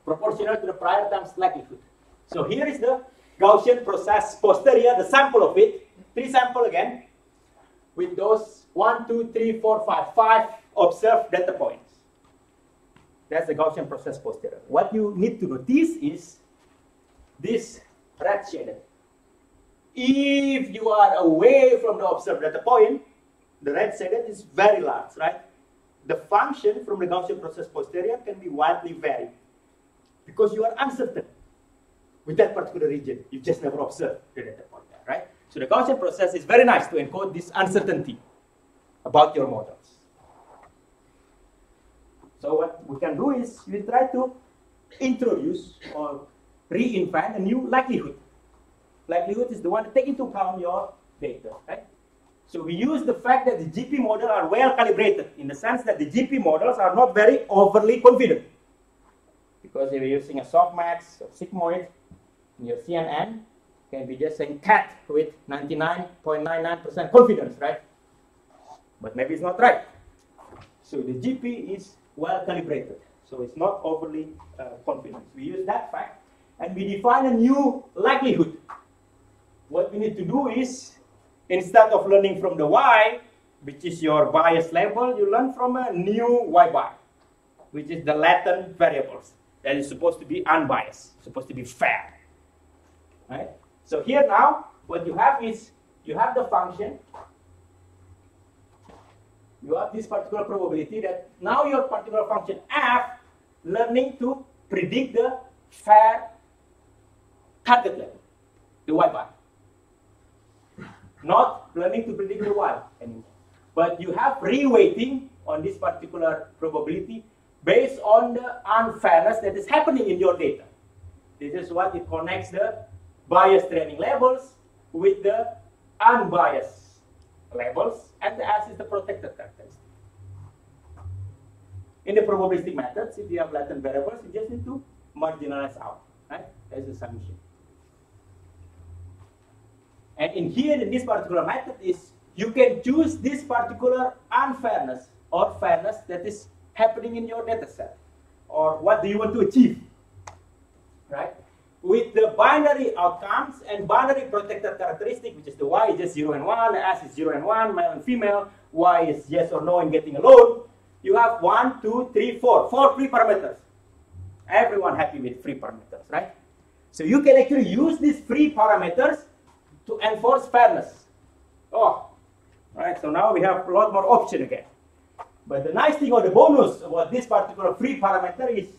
B: proportional to the prior times likelihood. So here is the Gaussian process posterior, the sample of it, three sample again, with those 1, 2, 3, 4, 5 observed data points. That's the Gaussian process posterior. What you need to notice is this red shaded. If you are away from the observed data point, the red shaded is very large, right? The function from the Gaussian process posterior can be wildly varied because you are uncertain with that particular region. You just never observed the data point there, right? So the Gaussian process is very nice to encode this uncertainty about your models. So what we can do is we try to introduce or reinvent a new likelihood. Likelihood is the one to take into account your data, right? So we use the fact that the GP models are well calibrated in the sense that the GP models are not very overly confident. Because if you're using a softmax or sigmoid, in your CNN can be just saying cat with 99.99% confidence, right? But maybe it's not right. So the GP is well calibrated. So it's not overly confident. We use that fact and we define a new likelihood. What we need to do is, instead of learning from the Y, which is your bias level, you learn from a new Y bar, which is the latent variables. That is supposed to be unbiased, supposed to be fair. Right? So here now, what you have is, you have the function, you have this particular probability that now your particular function f learning to predict the fair target level, the Y bar. Not learning to predict the Y anymore. But you have reweighting on this particular probability based on the unfairness that is happening in your data. This is what it connects the biased training labels with the unbiased labels, and the S is the protected characteristic. In the probabilistic methods, if you have latent variables, you just need to marginalize out, right? That's the summation. And in here, in this particular method is, you can choose this particular unfairness or fairness that is happening in your data set. Or what do you want to achieve, right? With the binary outcomes and binary protected characteristic, which is the Y is just 0 and 1, the S is 0 and 1, male and female, Y is yes or no in getting a loan. You have 1, 2, 3, 4 free parameters. Everyone happy with free parameters, right? So you can actually use these free parameters to enforce fairness. Oh, right. So now we have a lot more option again. But the nice thing or the bonus about this particular free parameter is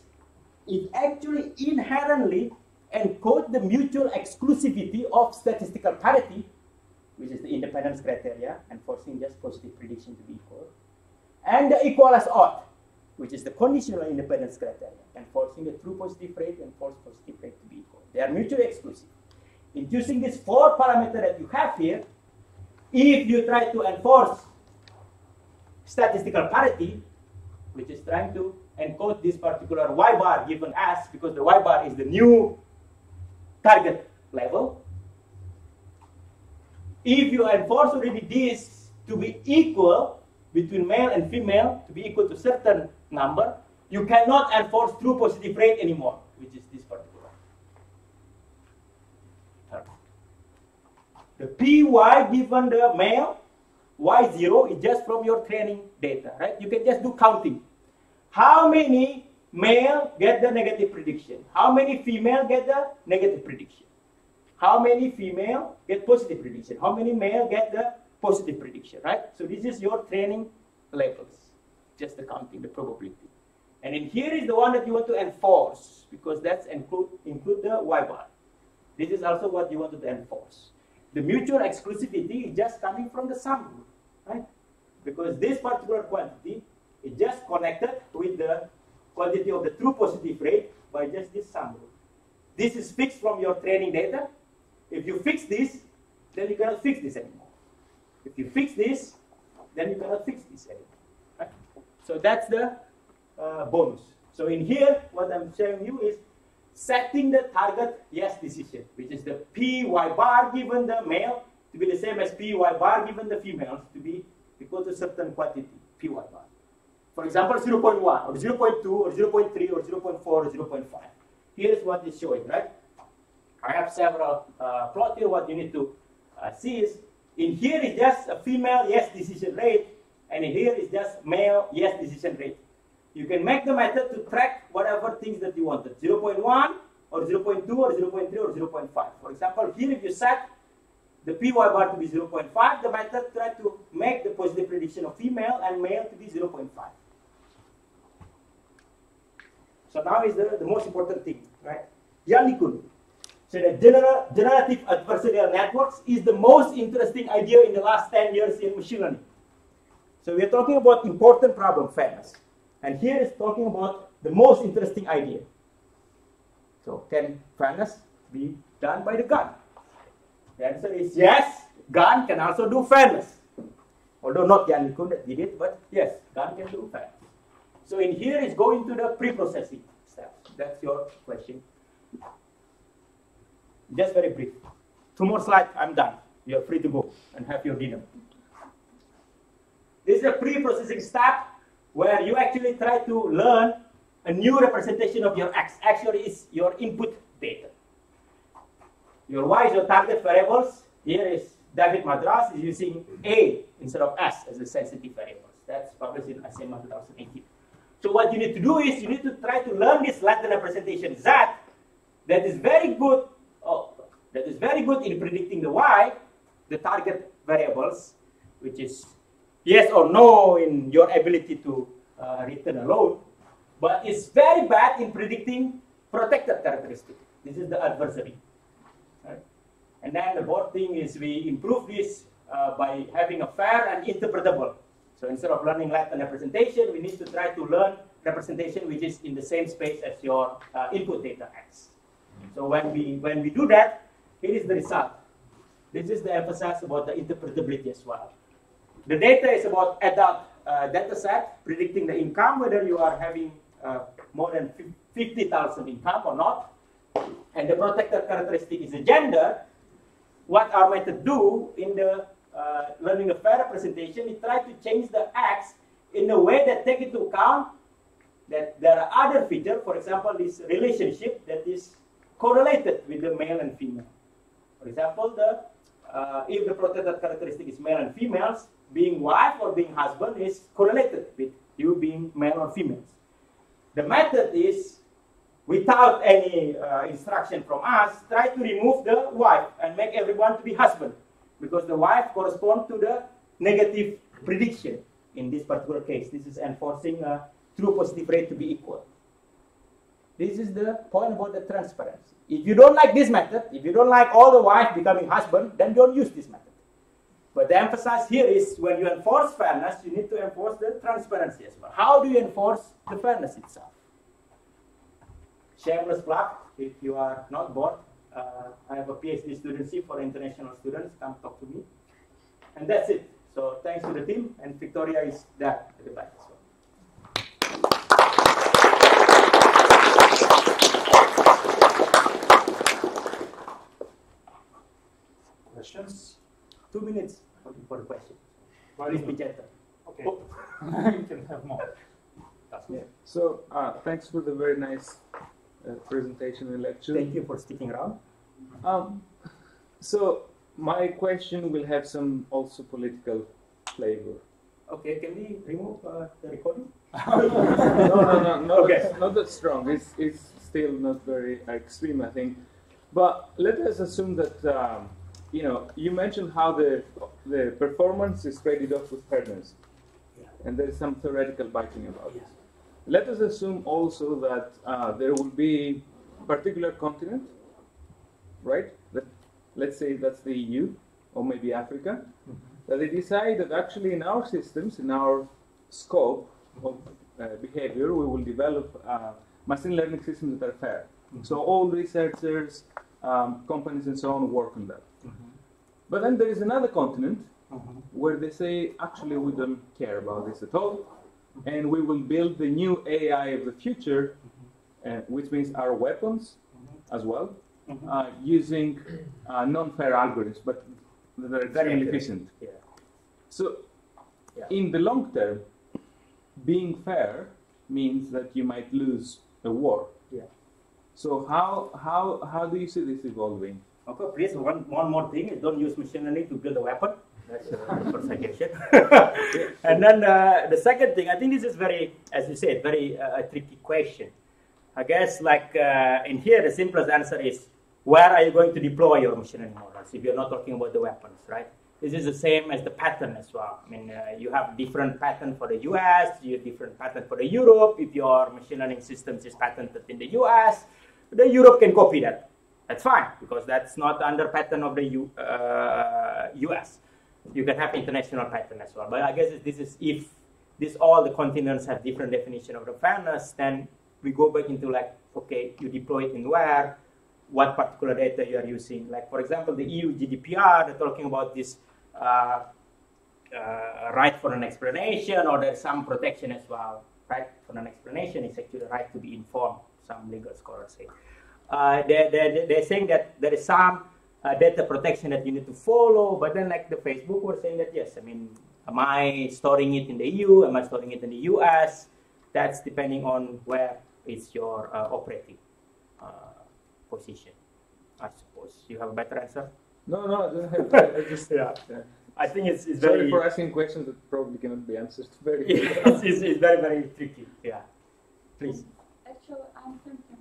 B: it actually inherently encodes the mutual exclusivity of statistical parity, which is the independence criteria, enforcing just positive prediction to be equal, and the equal as odd, which is the conditional independence criteria, enforcing the true positive rate and false positive rate to be equal. They are mutually exclusive. In choosing these 4 parameters that you have here, if you try to enforce statistical parity, which is trying to encode this particular y bar given as, because the y bar is the new target level. If you enforce already this to be equal between male and female, to be equal to certain number, you cannot enforce true positive rate anymore, which is this particular term. The py given the male, y0 is just from your training data, right? You can just do counting. How many male get the negative prediction? How many female get the negative prediction? How many female get positive prediction? How many male get the positive prediction, right? So this is your training levels, just the counting, the probability. And then here is the one that you want to enforce, because that's include the y bar. This is also what you wanted to enforce. The mutual exclusivity is just coming from the sum rule, right? Because this particular quantity is just connected with the quantity of the true positive rate by just this sum rule. This is fixed from your training data. If you fix this, then you cannot fix this anymore. If you fix this, then you cannot fix this anymore. Right? So that's the bonus. So in here, what I'm showing you is setting the target yes decision, which is the py bar given the male to be the same as py bar given the females to be equal to certain quantity, py bar. For example, 0.1 or 0.2 or 0.3 or 0.4 or 0.5. Here's what it's showing, right? I have several plot here. What you need to see is, in here is just a female yes decision rate, and in here is just male yes decision rate. You can make the method to track whatever things that you wanted, 0.1 or 0.2 or 0.3 or 0.5. For example, here if you set the py bar to be 0.5, the method tries to make the positive prediction of female and male to be 0.5. So now is the most important thing, right? Yannikun. So the generative adversarial networks is the most interesting idea in the last 10 years in machine learning. So we are talking about important problem, fairness. And here is talking about the most interesting idea. So can fairness be done by the gun? The answer is yes, gun can also do fairness. Although not Yannikun that did it, but yes, gun can do fairness. So in here is going to the pre-processing steps. That's your question. Just very brief. 2 more slides, I'm done. You're free to go and have your dinner. This is a pre-processing step where you actually try to learn a new representation of your x. Actually, it's your input data. Your y is your target variables. Here is David Madras is using A instead of S as the sensitive variables. That's published in ASEMA 2018. So what you need to do is you need to try to learn this Latin representation Z that is very good. That is very good in predicting the y, the target variables, which is yes or no in your ability to return a load, but it's very bad in predicting protected characteristic. This is the adversary. Right? And then the fourth thing is we improve this by having a fair and interpretable. So instead of learning Latin representation, we need to try to learn representation which is in the same space as your input data x. So when we do that, here is the result. This is the emphasis about the interpretability as well. The data is about adult data set, predicting the income, whether you are having more than 50,000 income or not. And the protected characteristic is the gender. What our method do in the learning a fair representation, we try to change the x in a way that take into account that there are other features, for example, this relationship that is correlated with the male and female. For example, if the protected characteristic is male and females, being wife or being husband is correlated with you being male or females. The method is, without any instruction from us, try to remove the wife and make everyone to be husband, because the wife corresponds to the negative prediction. in this particular case. This is enforcing a true positive rate to be equal. This is the point about the transparency. If you don't like this method, if you don't like all the wives becoming husband, then don't use this method. But the emphasis here is when you enforce fairness, you need to enforce the transparency as well. How do you enforce the fairness itself? Shameless plug, if you are not bored, I have a PhD studentship for international students. Come talk to me. And that's it. So thanks to the team, and Victoria is there at the back as well.
F: Questions?
B: 2 minutes for the question.
F: Why
B: Please
F: not?
B: be gentle.
F: Okay. You can have more. That's
H: Yeah. So thanks for the very nice presentation and lecture.
B: Thank you for sticking around.
H: So my question will have some also political flavor.
B: Okay, can we remove the recording?
H: No, not,
B: Okay.
H: not that strong. It's still not very extreme, I think. But let us assume that you mentioned how the performance is traded off with fairness, and there is some theoretical backing about it. Let us assume also that there will be a particular continent, right? Let's say that's the EU or maybe Africa, that they decide that actually in our systems, in our scope of behavior, we will develop machine learning systems that are fair. So all researchers, companies and so on work on that. But then there is another continent where they say, actually we don't care about this at all, and we will build the new AI of the future, which means our weapons as well, using non-fair algorithms, but that are extremely efficient. So in the long term, being fair means that you might lose a war. So how do you see this evolving?
B: Okay, please, one more thing is don't use machine learning to build a weapon. That's the first suggestion. And then the second thing, I think this is very, as you said, very a tricky question. I guess like in here, the simplest answer is, where are you going to deploy your machine learning models if you're not talking about the weapons, right? This is the same as the pattern as well. I mean, you have different pattern for the US, you have different pattern for the Europe. If your machine learning systems is patented in the US, the Europe can copy that. That's fine, because that's not under pattern of the US. You can have international pattern as well. But I guess this is if all the continents have different definition of the fairness, then we go back into like, okay, you deploy it in where, what particular data you are using. Like, for example, the EU GDPR, they're talking about this right for an explanation, or there's some protection as well. Right for an explanation is actually the right to be informed, some legal scholars say. They're saying that there is some data protection that you need to follow, but then like the Facebook were saying that, yes, I mean, am I storing it in the EU? Am I storing it in the US? That's depending on where is your operating position, I suppose. You have a better answer?
H: No, I don't have. I just
B: I think it's
H: sorry
B: very
H: for asking questions that probably cannot be answered. Very
B: it's very, very tricky. Yeah, please.
G: Actually, I'm thinking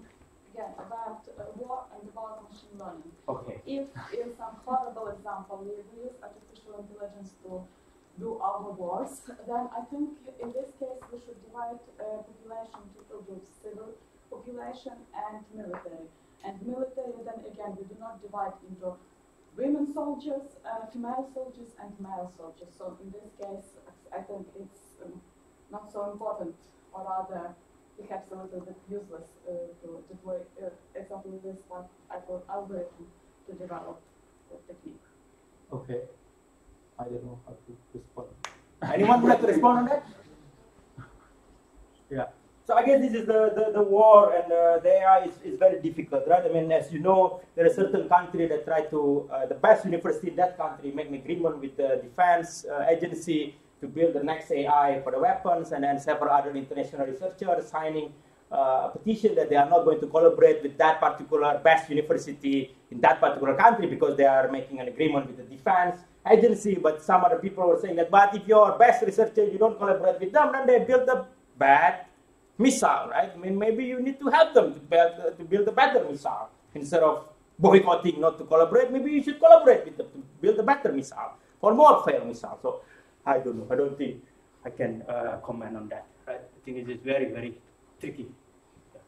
G: again about war and about machine learning.
B: Okay.
G: If in some horrible example we use artificial intelligence to do our wars, then I think in this case we should divide population to two groups: civil population and military. And military, then again, we do not divide into women soldiers, female soldiers, and male soldiers. So in this case, I think it's not so important, or rather, perhaps a little bit useless to deploy exactly this algorithm to develop the technique.
B: Okay. I don't know how to respond. Anyone would like to respond on that? Yeah. So I guess this is the war, and the AI is very difficult, right? I mean, as you know, there are certain countries that try to, the best university in that country make an agreement with the defense agency to build the next AI for the weapons, and then several other international researchers signing a petition that they are not going to collaborate with that particular best university in that particular country because they are making an agreement with the defense agency. But some other people were saying that, but if you're best researcher, you don't collaborate with them, then they build a bad missile, right? I mean, maybe you need to help them to build a better missile. Instead of boycotting not to collaborate, maybe you should collaborate with them to build a better missile or more fair missile. So I don't know. I don't think I can comment on that. Right? I think it is very, very tricky. Yeah.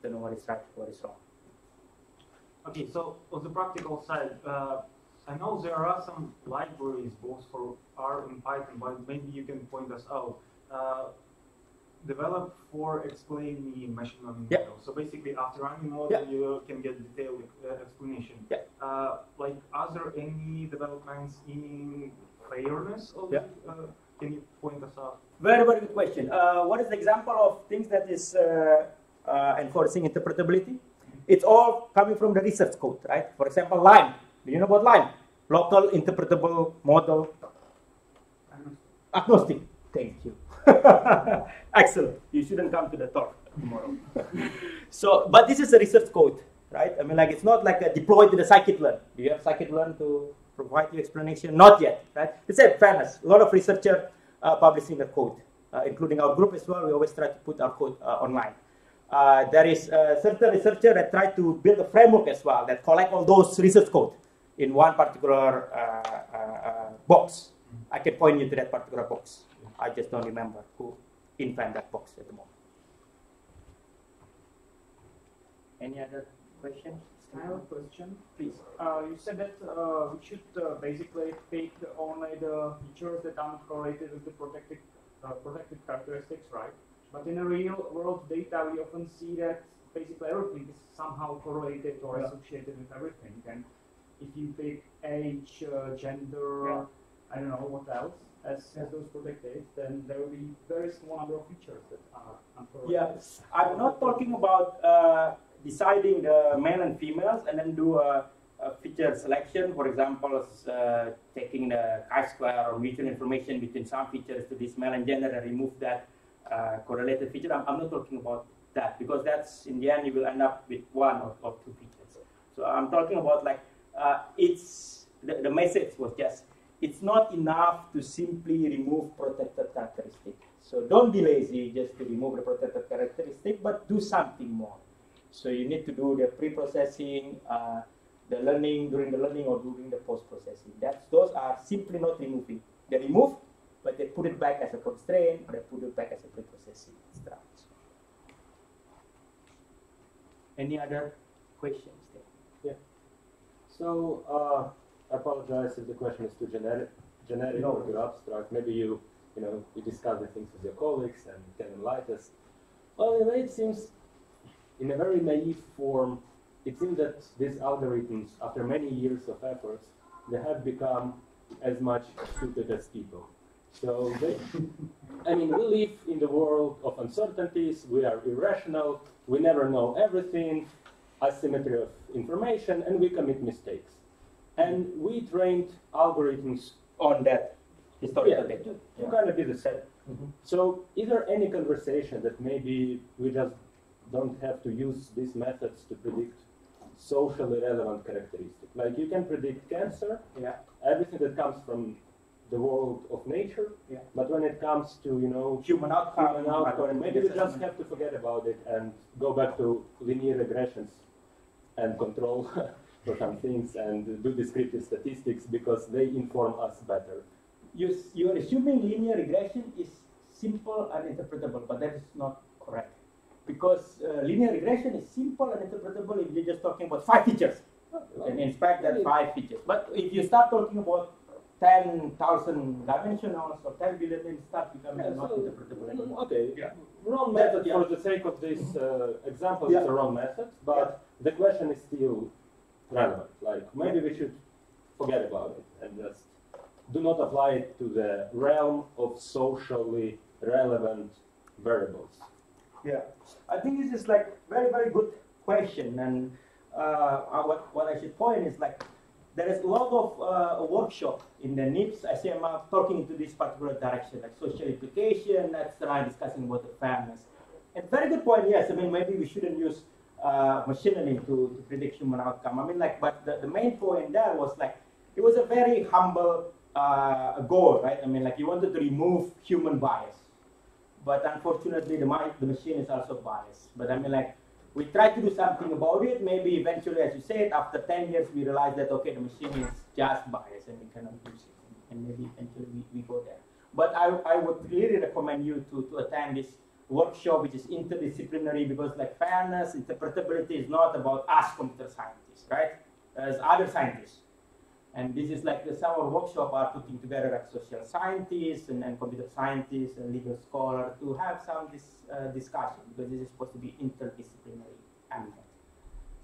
B: Don't know what is right, what is wrong.
F: Okay, so on the practical side, I know there are some libraries both for R and Python, but maybe you can point us out. Developed for explaining machine learning
B: Yeah.
F: model. So basically, after running model,
B: Yeah.
F: you can get detailed explanation.
B: Yeah.
F: Like, are there any developments in fairness of
B: Yeah.
F: it? Can you point us out?
B: Very, very good question. What is the example of things that is enforcing interpretability? It's all coming from the research code, right? For example, LIME. Do you know about LIME? Local interpretable model. Agnostic. Thank you. Excellent. You shouldn't come to the talk tomorrow. So, but this is a research code, right? I mean, like, it's not like a deployed to the scikit-learn. Do you have scikit-learn to provide you explanation? Not yet, right? It's a fairness. A lot of researchers publishing the code, including our group as well. We always try to put our code online. There is a certain researcher that tried to build a framework as well that collect all those research code in one particular box. I can point you to that particular box. I just don't remember who invented that box at the moment. Any other questions?
I: I have a question.
B: Please.
I: You said that we should basically take only the features that are not correlated with the protected characteristics, right? But in the real world data, we often see that basically everything is somehow correlated or associated with everything. And if you pick age, gender, I don't know what else, as those protected, then there will be very small number of features that are uncorrelated.
B: Yeah, I'm not talking about deciding the male and females and then do a feature selection. For example, taking the chi-square or mutual information between some features to this male and gender and remove that correlated feature. I'm not talking about that because that's, in the end, you will end up with one or two features. So I'm talking about like, the message was just, it's not enough to simply remove protected characteristic. So don't be lazy just to remove the protected characteristic, but do something more. So you need to do the pre-processing, the learning, during the learning or during the post-processing. Those are simply not removing. They remove, but they put it back as a constraint, or they put it back as a pre-processing instruction. Any other questions there?
D: Yeah. So, I apologize if the question is too generic or too abstract. Maybe you discuss the things with your colleagues and can enlighten us. Well, in a way, it seems, in a very naive form, it seems that these algorithms, after many years of efforts, they have become as much stupid as people. So, I mean, we live in the world of uncertainties. We are irrational. We never know everything, asymmetry of information, and we commit mistakes. And we trained algorithms
B: On that historical data.
D: to kind of be the same. So is there any conversation that maybe we just don't have to use these methods to predict socially relevant characteristics? Like you can predict cancer, everything that comes from the world of nature, but when it comes to
B: Human outcome,
D: maybe we just have to forget about it and go back to linear regressions and control for some things and do descriptive statistics because they inform us better.
B: You're assuming linear regression is simple and interpretable, but that is not correct. Because linear regression is simple and interpretable if you're just talking about 5 features. You can inspect that 5 features. But if you start talking about 10,000 dimensionals or 10 billion, then start becoming not interpretable anymore.
D: Okay, wrong method for the sake of this example is a wrong method, but the question is still relevant. Like maybe we should forget about it and just do not apply it to the realm of socially relevant variables.
B: Yeah, I think this is like very, very good question. And what I should point is like there is a lot of workshop in the NIPS, ICMR talking into this particular direction, like social implication. That's right, discussing about the fairness. And very good point. Yes, I mean maybe we shouldn't use machine learning to predict human outcome. I mean like, but the main point there was like it was a very humble goal, right? I mean like you wanted to remove human bias. But unfortunately, the machine is also biased. But I mean, like, we try to do something about it. Maybe eventually, as you said, after 10 years, we realize that, okay, the machine is just biased and we cannot use it. And maybe eventually we go there. But I would really recommend you to attend this workshop, which is interdisciplinary, because like fairness, interpretability is not about us computer scientists, right? There's other scientists. And this is like the summer workshop are putting together like social scientists and computer scientists and legal scholars to have some discussion, because this is supposed to be interdisciplinary ambient.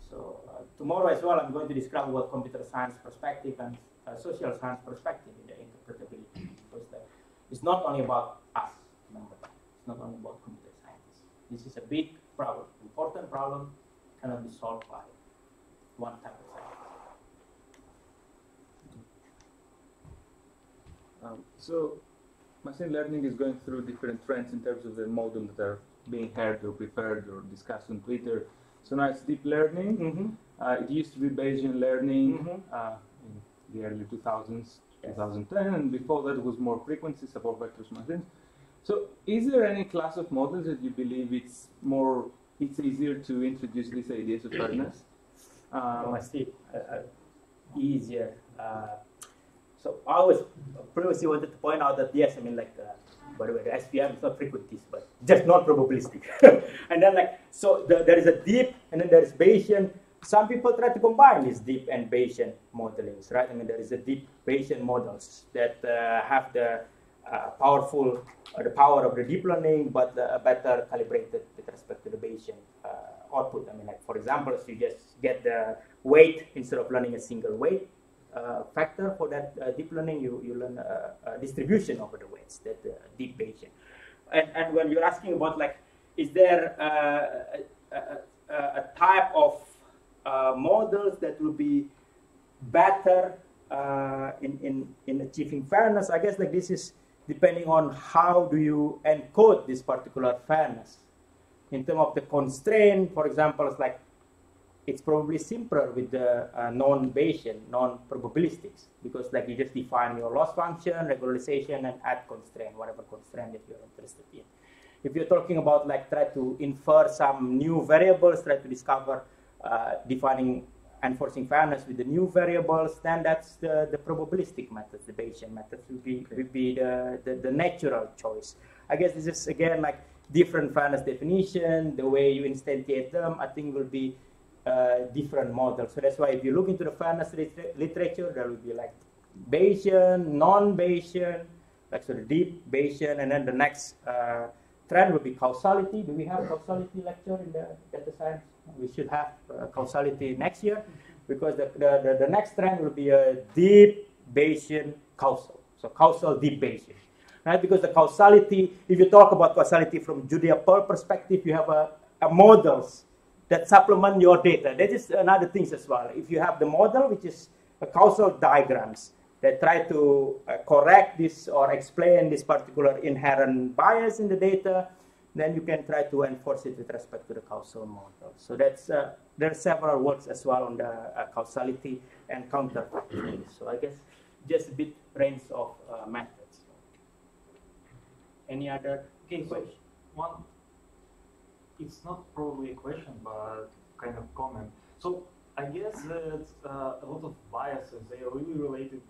B: So tomorrow as well, I'm going to describe what computer science perspective and social science perspective in the interpretability, because it's not only about us, remember that. It's not only about computer scientists. This is a big problem, important problem, cannot be solved by one type of science.
H: So machine learning is going through different trends in terms of the models that are being heard or preferred or discussed on Twitter. So now it's deep learning. It used to be Bayesian learning in the early 2000s, 2010, and before that it was more frequency, support vectors machines. So is there any class of models that you believe it's easier to introduce these ideas of fairness?
B: Easier. So I was previously wanted to point out that yes, I mean like, by the way, the SPM is not frequencies, but just non-probabilistic. And then like, so there is a deep and then there is Bayesian. Some people try to combine these deep and Bayesian modelings, right? I mean, there is a deep Bayesian models that have the the power of the deep learning, but better calibrated with respect to the Bayesian output. I mean, like for example, if you just get the weight instead of learning a single weight factor for that deep learning, you learn a distribution over the weights, that deep Bayesian. And when you're asking about like, is there a type of models that will be better in achieving fairness? I guess like this is depending on how do you encode this particular fairness. In terms of the constraint, for example, it's like it's probably simpler with the non-Bayesian, non-probabilistics, because like you just define your loss function, regularization, and add constraint, whatever constraint that you're interested in. If you're talking about like try to infer some new variables, try to discover enforcing fairness with the new variables, then that's the probabilistic methods, the Bayesian methods will be the natural choice. I guess this is again like different fairness definition, the way you instantiate them, I think will be different models. So that's why if you look into the fairness literature, there will be like Bayesian, non-Bayesian, like so the deep Bayesian, and then the next trend will be causality. Do we have causality lecture in the data science? We should have causality next year, because the next trend will be a deep Bayesian causal. So causal deep Bayesian, right? Because the causality, if you talk about causality from Judea-Pearl perspective, you have a models that supplement your data. That is another thing as well. If you have the model, which is a causal diagrams that try to correct this or explain this particular inherent bias in the data, then you can try to enforce it with respect to the causal model. So that's there are several works as well on the causality and counterfactuality. So I guess just a bit range of methods. Any other question?
F: One, it's not probably a question, but kind of comment. So I guess that a lot of biases, they are really related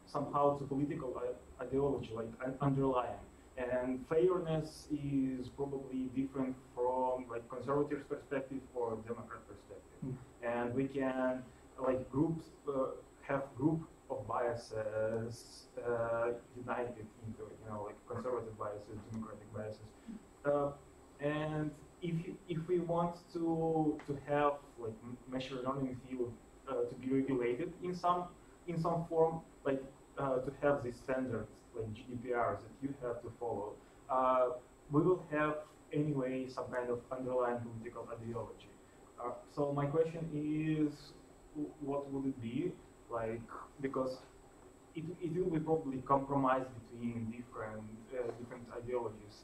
F: somehow to political ideology, like underlying. And fairness is probably different from like conservative perspective or Democrat perspective. And we can like groups have group of biases united into like conservative biases, democratic biases. And if we want to have like machine learning field to be regulated in some form, like to have these standards like GDPR that you have to follow, we will have anyway some kind of underlying political ideology. So my question is, what will it be like? Because it will be probably compromised between different ideologies,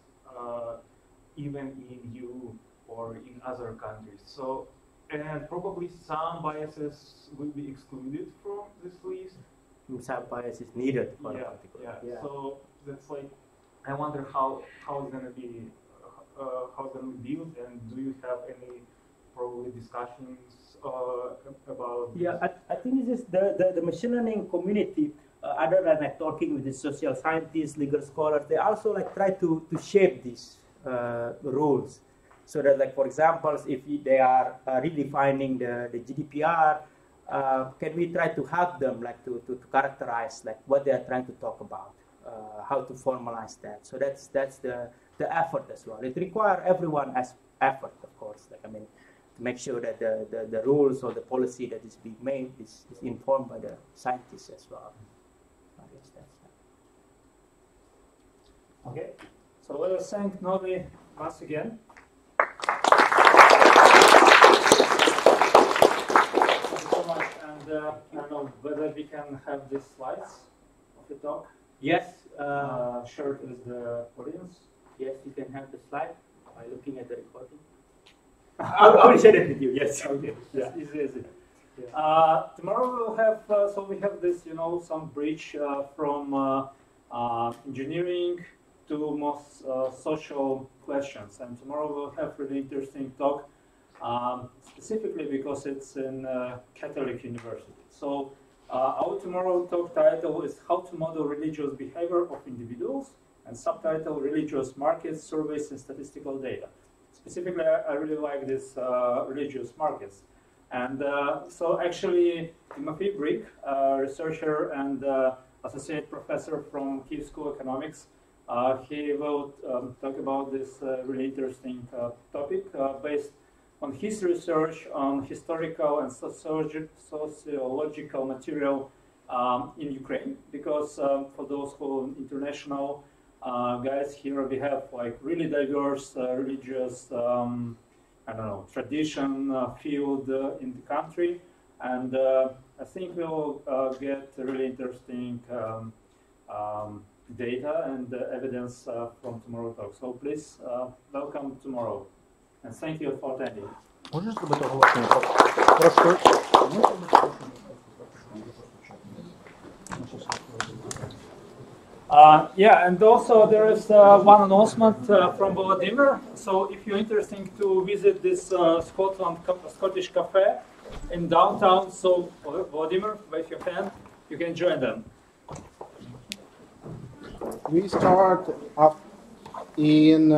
F: even in EU or in other countries. So, and probably some biases will be excluded from this list.
B: Some bias is needed for a particular.
F: Yeah. So that's like, I wonder how it's gonna be built, and do you have any probably discussions about?
B: Yeah, I think this is the machine learning community other than like talking with the social scientists, legal scholars, they also like try to shape these rules. So that, like, for example, if they are redefining the GDPR, can we try to help them, like, to characterize, like, what they are trying to talk about, how to formalize that. So that's the effort as well. It requires everyone as effort, of course. Like, I mean, to make sure that the rules or the policy that is being made is informed by the scientists as well. I guess that's that.
A: Okay. So let us thank Novi once again. I don't know whether we can have these slides of the talk.
B: Yes.
A: Shared with the audience.
B: Yes, you can have the slide by looking at the recording. I'll share it with you. Yes.
A: Okay.
B: Yeah.
A: Easy.
B: Yeah.
A: Tomorrow we'll have. So we have this, some bridge from engineering to most social questions, and tomorrow we'll have really interesting talk. Specifically because it's in Catholic University. So our tomorrow talk title is How to Model Religious Behavior of Individuals, and subtitle Religious Markets, Surveys and Statistical Data. Specifically, I really like this religious markets. And so actually, Timothy Brick, researcher and associate professor from Kiev School of Economics, he will talk about this really interesting topic based on his research on historical and sociological material in Ukraine, because for those who international guys, here we have like really diverse religious, tradition field in the country, and I think we'll get really interesting data and evidence from tomorrow talk. So please welcome tomorrow. And thank you for attending. Yeah, and also there is one announcement from Vladimir. So if you're interested to visit this Scottish cafe in downtown, so Vladimir, wave your hand, you can join them.
E: We start up in